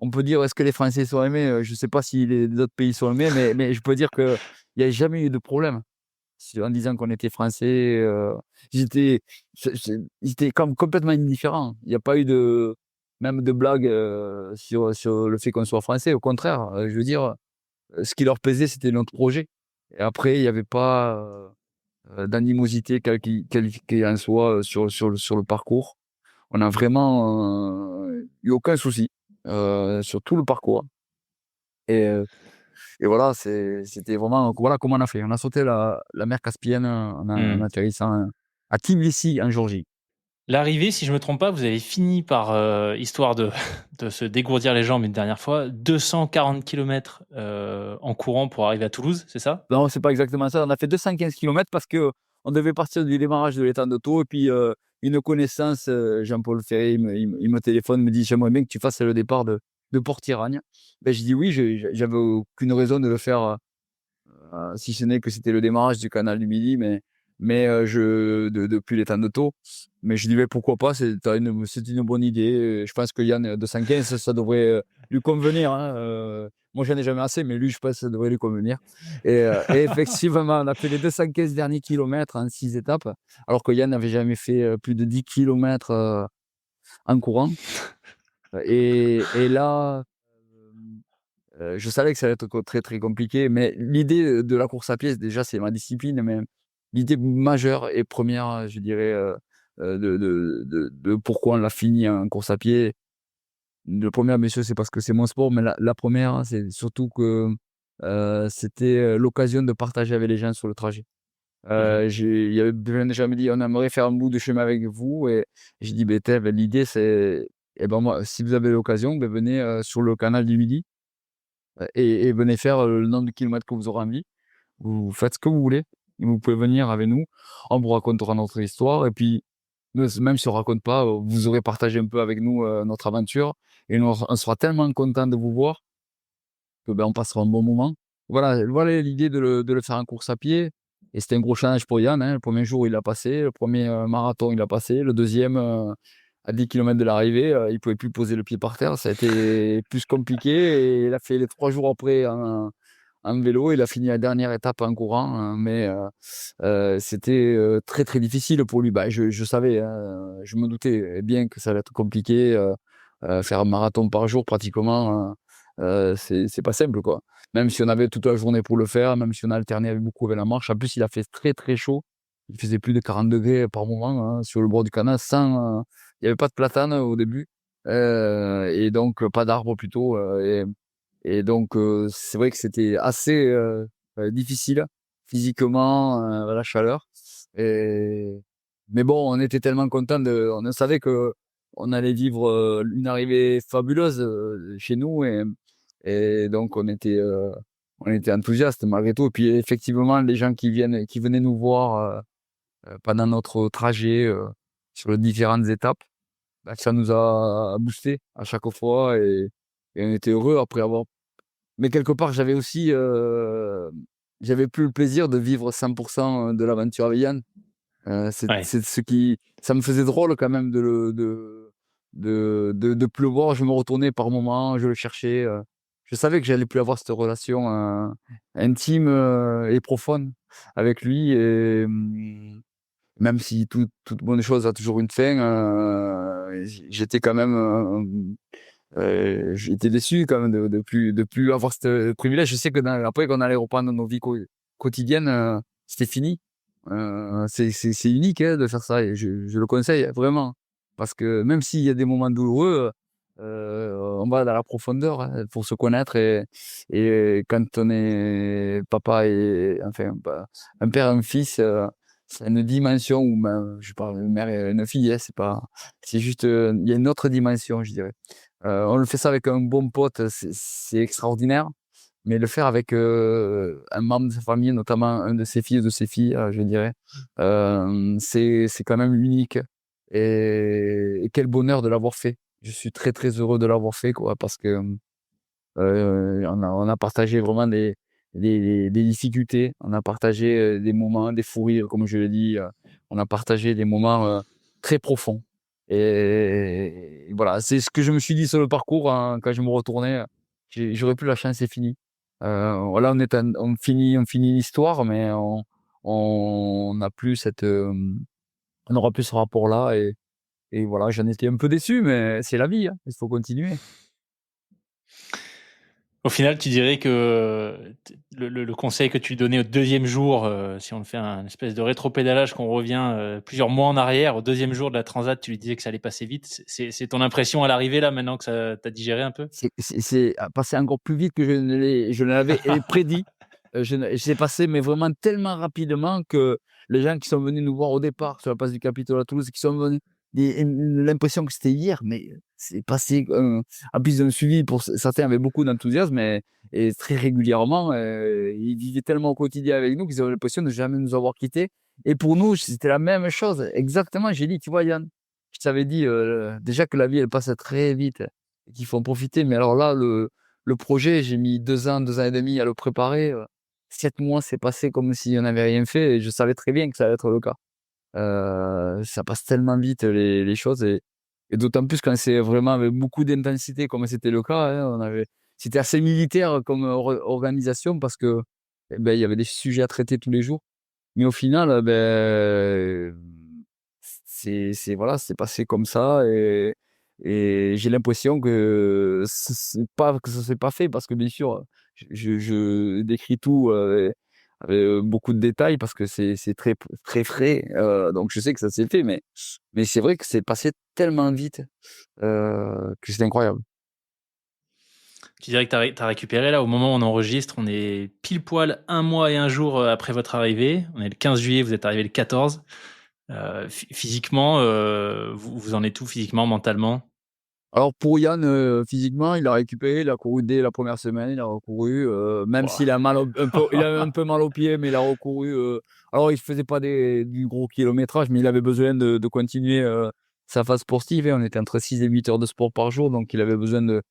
On peut dire, est-ce que les Français sont aimés? Je ne sais pas si les autres pays sont aimés, mais je peux dire qu'il n'y a jamais eu de problème. En disant qu'on était Français, ils étaient, ils étaient comme complètement indifférents. Il n'y a pas eu même de blagues sur le fait qu'on soit Français. Au contraire, je veux dire, ce qui leur plaisait, c'était notre projet. Et après, il n'y avait pas d'animosité, quelle en soit, sur le parcours. On n'a vraiment eu aucun souci sur tout le parcours. Et, euh, et voilà, c'était vraiment voilà comment on a fait. On a sauté la mer Caspienne en Mhm. atterrissant à Tbilissi, en Géorgie. L'arrivée, si je me trompe pas, vous avez fini par, histoire de de se dégourdir les jambes une dernière fois, 240 kilomètres en courant pour arriver à Toulouse, c'est ça? Non, c'est pas exactement ça. On a fait 215 kilomètres parce que on devait partir du démarrage de l'étang de Thau. Et puis, une connaissance, Jean-Paul Ferré, il me téléphone, me dit: «J'aimerais bien que tu fasses le départ de Port-Iragne». Ben, je dis: «Oui», j'avais aucune raison de le faire. Si ce n'est que c'était le démarrage du canal du Midi, mais depuis les temps de tôt. Mais je dis, mais pourquoi pas, c'est une bonne idée. Je pense que Yann, 215, ça devrait lui convenir, hein. Moi, j'en ai jamais assez, mais lui, je pense que ça devrait lui convenir. Et effectivement, on a fait les 215 derniers kilomètres en 6 étapes, alors que Yann n'avait jamais fait plus de 10 kilomètres en courant. Et là, je savais que ça allait être très, très compliqué, mais l'idée de la course à pied, déjà, c'est ma discipline, mais l'idée majeure et première, je dirais, de pourquoi on l'a fini en course à pied. Le premier, bien sûr, c'est parce que c'est mon sport, mais la première, c'est surtout que c'était l'occasion de partager avec les gens sur le trajet. Mmh. Il y avait des gens qui me dit, on aimerait faire un bout de chemin avec vous, et j'ai dit, ben, l'idée, c'est, eh ben, moi, si vous avez l'occasion, ben, venez sur le canal du Midi et venez faire le nombre de kilomètres que vous aurez envie. Vous faites ce que vous voulez. Et vous pouvez venir avec nous. On vous racontera notre histoire. Et puis, même si on ne raconte pas, vous aurez partagé un peu avec nous notre aventure. Et nous, on sera tellement content de vous voir que ben, on passera un bon moment. Voilà l'idée de le faire en course à pied. Et c'était un gros challenge pour Yann, hein. Le premier jour, il l'a passé. Le premier marathon, il l'a passé. Le deuxième, à 10 kilomètres de l'arrivée, il ne pouvait plus poser le pied par terre. Ça a été plus compliqué. Et il a fait les 3 jours après en vélo. Il a fini la dernière étape en courant, hein, mais c'était très, très difficile pour lui. Bah, je savais, hein, je me doutais bien que ça allait être compliqué. Faire un marathon par jour, pratiquement, c'est pas simple, quoi. Même si on avait toute la journée pour le faire, même si on alternait beaucoup avec la marche. En plus, il a fait très, très chaud. Il faisait plus de 40 degrés par moment, hein, sur le bord du canal, il n'y avait pas de platane au début, et donc pas d'arbres plutôt. Et donc, c'est vrai que c'était assez difficile physiquement, la chaleur. Et... Mais bon, on était tellement contents on savait que on allait vivre une arrivée fabuleuse chez nous, et donc on était enthousiastes malgré tout. Et puis effectivement, les gens qui venaient nous voir pendant notre trajet sur les différentes étapes, bah, ça nous a boosté à chaque fois, et on était heureux après avoir. Mais quelque part, j'avais plus le plaisir de vivre 100% de l'aventure avec Yann. Ouais. C'est ça me faisait drôle quand même de plus le voir. Je me retournais par moments, je le cherchais. Je savais que j'allais plus avoir cette relation intime et profonde avec lui. Et même si toute bonne chose a toujours une fin, j'étais quand même j'étais déçu quand même de plus avoir ce privilège. Je sais que après qu'on allait reprendre nos vies quotidiennes, c'était fini. C'est unique, hein, de faire ça, et je le conseille vraiment. Parce que même s'il y a des moments douloureux, on va dans la profondeur hein, pour se connaître et quand on est papa et enfin un père et un fils, c'est une dimension où même, je parle de mère et une fille, hein, c'est juste, il y a une autre dimension, je dirais. On le fait ça avec un bon pote, c'est extraordinaire, mais le faire avec un membre de sa famille, notamment un de ses fils ou de ses filles, je dirais, c'est quand même unique. Et quel bonheur de l'avoir fait. Je suis très très heureux de l'avoir fait, quoi, parce que on a partagé vraiment des difficultés, on a partagé des moments, des fous rires, comme je l'ai dit, on a partagé des moments très profonds. Et voilà, c'est ce que je me suis dit sur le parcours hein, quand je me retournais. J'aurais plus la chance, c'est fini. Voilà, on finit l'histoire, mais on n'a plus on n'aura plus ce rapport-là. Et voilà, j'en étais un peu déçu, mais c'est la vie, hein, il faut continuer. Au final, tu dirais que le conseil que tu donnais au deuxième jour, si on le fait un espèce de rétropédalage, qu'on revient plusieurs mois en arrière, au deuxième jour de la transat, tu lui disais que ça allait passer vite. C'est ton impression à l'arrivée là, maintenant que ça t'as digéré un peu? C'est passé encore plus vite que je ne l'avais prédit. C'est passé, mais vraiment tellement rapidement que les gens qui sont venus nous voir au départ sur la place du Capitole à Toulouse, qui sont venus, l'impression que c'était hier, mais c'est passé. En plus, ils ont suivi, pour certains avaient beaucoup d'enthousiasme et très régulièrement. Ils vivaient tellement au quotidien avec nous qu'ils avaient l'impression de jamais nous avoir quittés. Et pour nous, c'était la même chose, exactement. J'ai dit, tu vois, Yann, je t'avais dit déjà que la vie, elle passe très vite et qu'il faut en profiter. Mais alors là, le projet, j'ai mis 2 ans et demi à le préparer. 7 mois, c'est passé comme si on n'avait rien fait et je savais très bien que ça allait être le cas. Ça passe tellement vite les choses et d'autant plus quand c'est vraiment avec beaucoup d'intensité comme c'était le cas. Hein, c'était assez militaire comme organisation parce que eh ben, il y avait des sujets à traiter tous les jours. Mais au final, voilà, c'est passé comme ça et j'ai l'impression que c'est pas que ça s'est pas fait parce que bien sûr, je décris tout, avec, beaucoup de détails parce que c'est très très frais, donc je sais que ça s'est fait, mais c'est vrai que c'est passé tellement vite, que c'est incroyable. Tu dirais que tu as récupéré là, au moment où on enregistre, on est pile poil un mois et un jour après votre arrivée. On est le 15 juillet, vous êtes arrivé le 14. Physiquement, vous en êtes où physiquement, mentalement? Alors pour Yann, physiquement, il a récupéré, il a couru dès la première semaine, il a recouru, même Wouah. s'il a mal au un peu il a un peu mal aux pieds, mais il a recouru, alors il faisait pas du gros kilométrage, mais il avait besoin de continuer, sa phase sportive, hein. On était entre 6 et 8 heures de sport par jour, donc il avait besoin de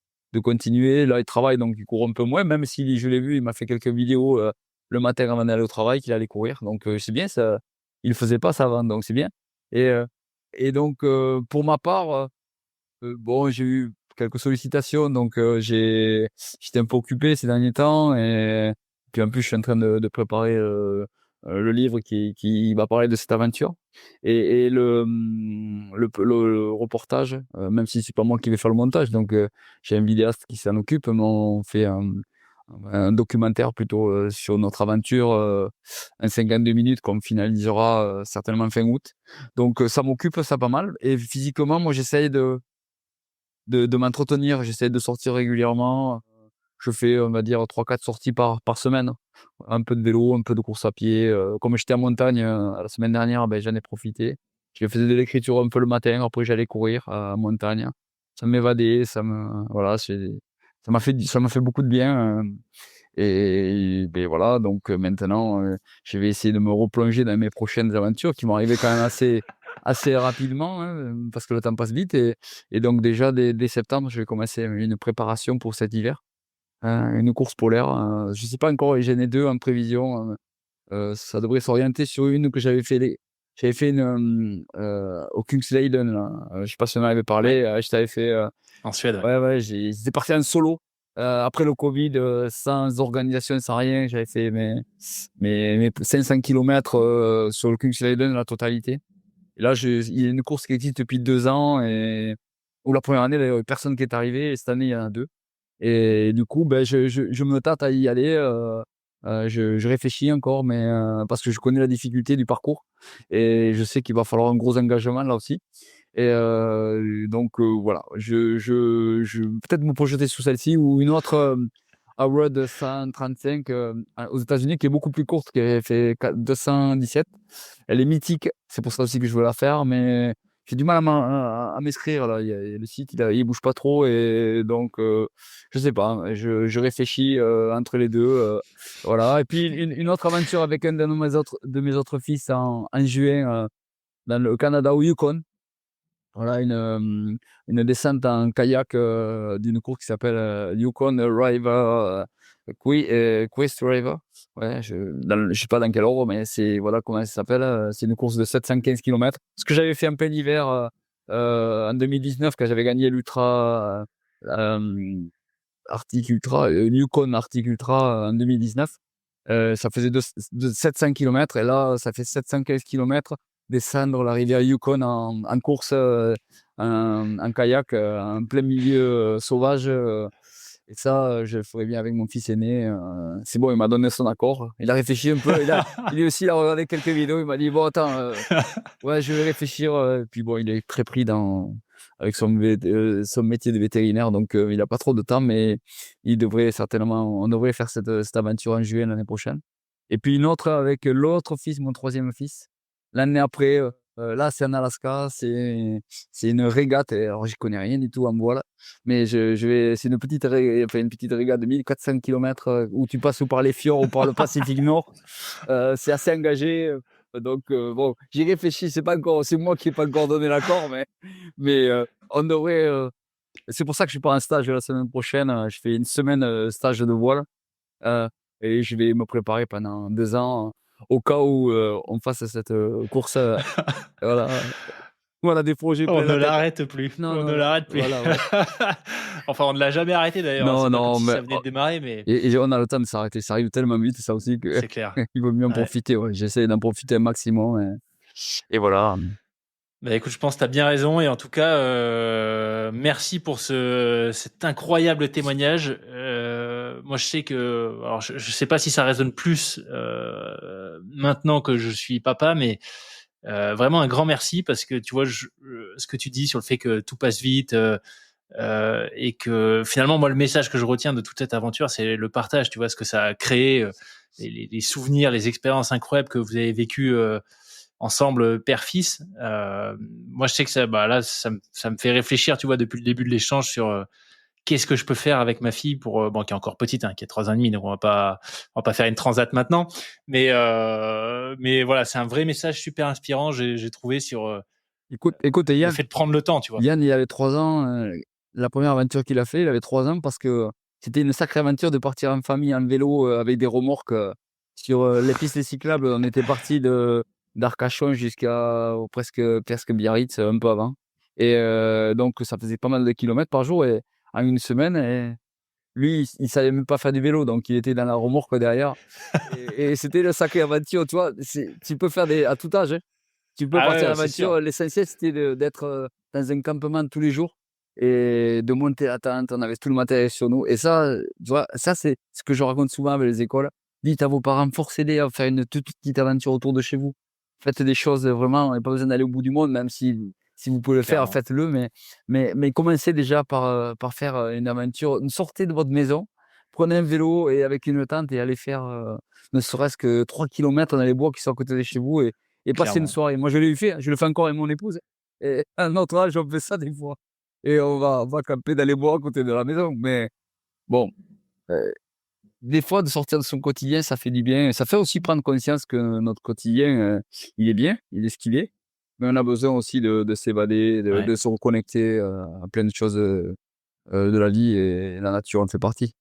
continuer. Là, il travaille, donc il court un peu moins, même si je l'ai vu, il m'a fait quelques vidéos, le matin avant d'aller au travail qu'il allait courir, donc c'est bien ça. Il faisait pas ça avant, donc c'est bien et heu et donc pour ma part, bon, j'ai eu quelques sollicitations, donc j'étais un peu occupé ces derniers temps et puis en plus, je suis en train de préparer, le livre qui va parler de cette aventure et le reportage, même si c'est pas moi qui vais faire le montage, donc j'ai un vidéaste qui s'en occupe, mais on fait un documentaire plutôt, sur notre aventure, un 52 minutes qu'on finalisera, certainement fin août. Donc ça m'occupe ça pas mal et physiquement, moi, j'essaye de m'entretenir, j'essaie de sortir régulièrement. Je fais, on va dire 3-4 sorties par semaine. Un peu de vélo, un peu de course à pied, comme j'étais en montagne, la semaine dernière, ben, j'en ai profité. Je faisais de l'écriture un peu le matin, après j'allais courir en montagne. Ça m'évadait, voilà, ça m'a fait beaucoup de bien, et beh, voilà, donc maintenant, je vais essayer de me replonger dans mes prochaines aventures qui vont arriver quand même assez rapidement, hein, parce que le temps passe vite et donc déjà dès septembre, je vais commencer une préparation pour cet hiver, une course polaire, je sais pas encore, j'en ai 2 en prévision, ça devrait s'orienter sur une que j'avais fait une, au Kungsleden là, je sais pas si on en avait Ouais, parlé, je t'avais fait, en Suède, ouais. ouais, ouais, j'étais parti en solo, après le covid, sans organisation, sans rien. J'avais fait mes 500 kilomètres, sur le Kungsleden, la totalité. Et là, il y a une course qui existe depuis 2 ans et où la première année, il y avait personne qui est arrivé et cette année, il y en a 2 et du coup, ben, je me tâte à y aller, je réfléchis encore mais parce que je connais la difficulté du parcours et je sais qu'il va falloir un gros engagement là aussi Et voilà, je peut-être me projeter sur celle-ci ou une autre Howard 135 aux États-Unis qui est beaucoup plus courte, qui avait fait 217. Elle est mythique, c'est pour ça aussi que je veux la faire, mais j'ai du mal à m'inscrire là. Le site, il bouge pas trop et donc je sais pas. Je réfléchis entre les deux, voilà. Et puis une autre aventure avec un de mes autres fils en juin dans le Canada au Yukon. Voilà une descente en kayak d'une course qui s'appelle Yukon River Quest River. Ouais, je sais pas dans quel ordre, mais c'est voilà comment ça s'appelle. C'est une course de 715 kilomètres. Ce que j'avais fait en plein hiver en 2019 quand j'avais gagné l'Ultra Arctic Ultra, Yukon Arctic Ultra en 2019. Ça faisait de 700 kilomètres et là, ça fait 715 kilomètres descendre la rivière Yukon en course en kayak en plein milieu sauvage. Et ça, je le ferais bien avec mon fils aîné. C'est bon, il m'a donné son accord. Il a réfléchi un peu. Il a regardé quelques vidéos. Il m'a dit, bon, attends, ouais, je vais réfléchir. Puis bon, il est très pris avec son métier de vétérinaire. Donc, il n'a pas trop de temps, mais on devrait faire cette aventure en juillet l'année prochaine. Et puis une autre avec l'autre fils, mon troisième fils. L'année après, là, c'est en Alaska. C'est une régate. Et alors, j'y connais rien du tout en voile. Mais c'est une petite régate de 1400 km où tu passes ou par les fjords ou par le Pacifique Nord. C'est assez engagé. Donc, bon, j'y réfléchis. C'est moi qui n'ai pas encore donné l'accord, mais on devrait. C'est pour ça que je pars en stage la semaine prochaine. Je fais une semaine stage de voile et je vais me préparer pendant 2 ans au cas où on fasse cette course. Voilà. Voilà des projets On plein ne la tête. l'arrête plus. Non, On non, ne non. l'arrête plus. Voilà, ouais. Enfin, on ne l'a jamais arrêté d'ailleurs. Non, C'est pas comme non, si mais ça venait de démarrer, mais et on a le temps de s'arrêter. Ça arrive tellement vite, ça aussi, que c'est clair. il vaut mieux en Ouais. profiter. Ouais. J'essaie d'en profiter un maximum. Et voilà. Bah écoute, je pense que tu as bien raison et en tout cas, merci pour cet incroyable témoignage. Moi, je sais que, alors je sais pas si ça résonne plus maintenant que je suis papa, mais vraiment un grand merci parce que tu vois ce que tu dis sur le fait que tout passe vite et que finalement, moi, le message que je retiens de toute cette aventure, c'est le partage. Tu vois ce que ça a créé, les souvenirs, les expériences incroyables que vous avez vécues. Ensemble père-fils. Moi, je sais que ça me fait réfléchir, tu vois, depuis le début de l'échange sur qu'est-ce que je peux faire avec ma fille pour qui est encore petite, hein, qui a 3 ans et demi, donc on va pas faire une transat maintenant. Mais voilà, c'est un vrai message super inspirant. J'ai trouvé sur Écoute, le Yann, fait de prendre le temps, tu vois. il avait 3 ans. La première aventure qu'il a fait, il avait 3 ans parce que c'était une sacrée aventure de partir en famille en vélo avec des remorques sur les pistes cyclables. On était parti d'Arcachon jusqu'à presque Biarritz, un peu avant. Et donc, ça faisait pas mal de kilomètres par jour et en une semaine. Et lui, il savait même pas faire du vélo, donc il était dans la remorque derrière. Et c'était une sacrée aventure, tu vois. Tu peux faire à tout âge, hein. Tu peux Ah partir à ouais, c'est sûr. l'aventure. L'essentiel, c'était d'être dans un campement tous les jours et de monter la tente. On avait tout le matériel sur nous. Et ça, tu vois, ça, c'est ce que je raconte souvent avec les écoles. Dites à vos parents, forcez-les à faire une toute petite aventure autour de chez vous. Faites des choses vraiment, on n'a pas besoin d'aller au bout du monde, même si vous pouvez le faire, Clairement. faites-le. Mais commencez déjà par faire une aventure. Sortez de votre maison, prenez un vélo et avec une tente et allez faire ne serait-ce que 3 kilomètres dans les bois qui sont à côté de chez vous et passer une Clairement. soirée. Moi, je l'ai fait, je le fais encore avec mon épouse. Et à notre âge, on fait ça des fois. Et on va camper dans les bois à côté de la maison. Mais bon, euh, des fois, de sortir de son quotidien, ça fait du bien. Ça fait aussi prendre conscience que notre quotidien, il est bien, il est ce qu'il est. Mais on a besoin aussi de s'évader, Ouais. de se reconnecter à plein de choses de la vie et la nature en fait partie.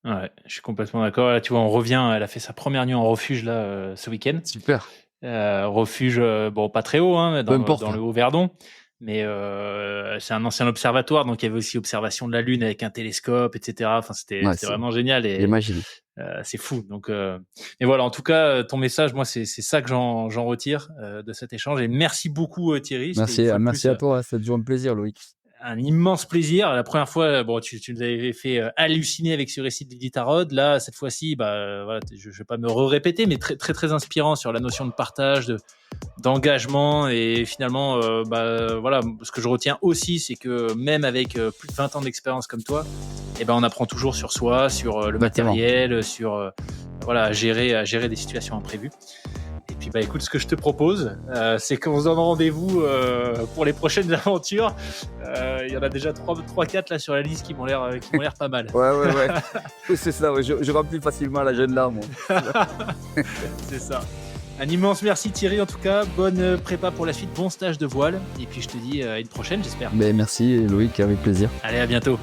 Ouais, je suis complètement d'accord. Là, tu vois, on revient. Elle a fait sa première nuit en refuge là ce week-end. Super. Refuge, bon, pas très haut, hein, Peu importe. dans le Haut-Verdon, mais c'est un ancien observatoire, donc il y avait aussi observation de la Lune avec un télescope, etc. Enfin, c'était Ouais, vraiment génial il est et magique. c'est fou. Donc, mais voilà, en tout cas, ton message, moi, c'est ça que j'en retire de cet échange. Et merci beaucoup, Thierry. C'était une fois de plus Merci à toi. C'est toujours un plaisir, Loïc. un immense plaisir. La première fois, bon, tu nous avais fait halluciner avec ce récit de l'Iditarod. Là, cette fois-ci, voilà, je vais pas me répéter, mais très, très, très inspirant sur la notion de partage, d'engagement. Et finalement, voilà, ce que je retiens aussi, c'est que même avec plus de 20 ans d'expérience comme toi, on apprend toujours sur soi, sur le matériel, sur voilà, à gérer des situations imprévues. Et puis écoute, ce que je te propose, c'est qu'on se donne rendez-vous pour les prochaines aventures. Il y en a déjà 3-4 là sur la liste qui m'ont l'air pas mal. Ouais. C'est ça, ouais. Je remplis facilement l'agenda, moi. C'est ça. Un immense merci Thierry en tout cas. Bonne prépa pour la suite, bon stage de voile. Et puis je te dis à une prochaine, j'espère. Merci Loïc, avec plaisir. Allez, à bientôt.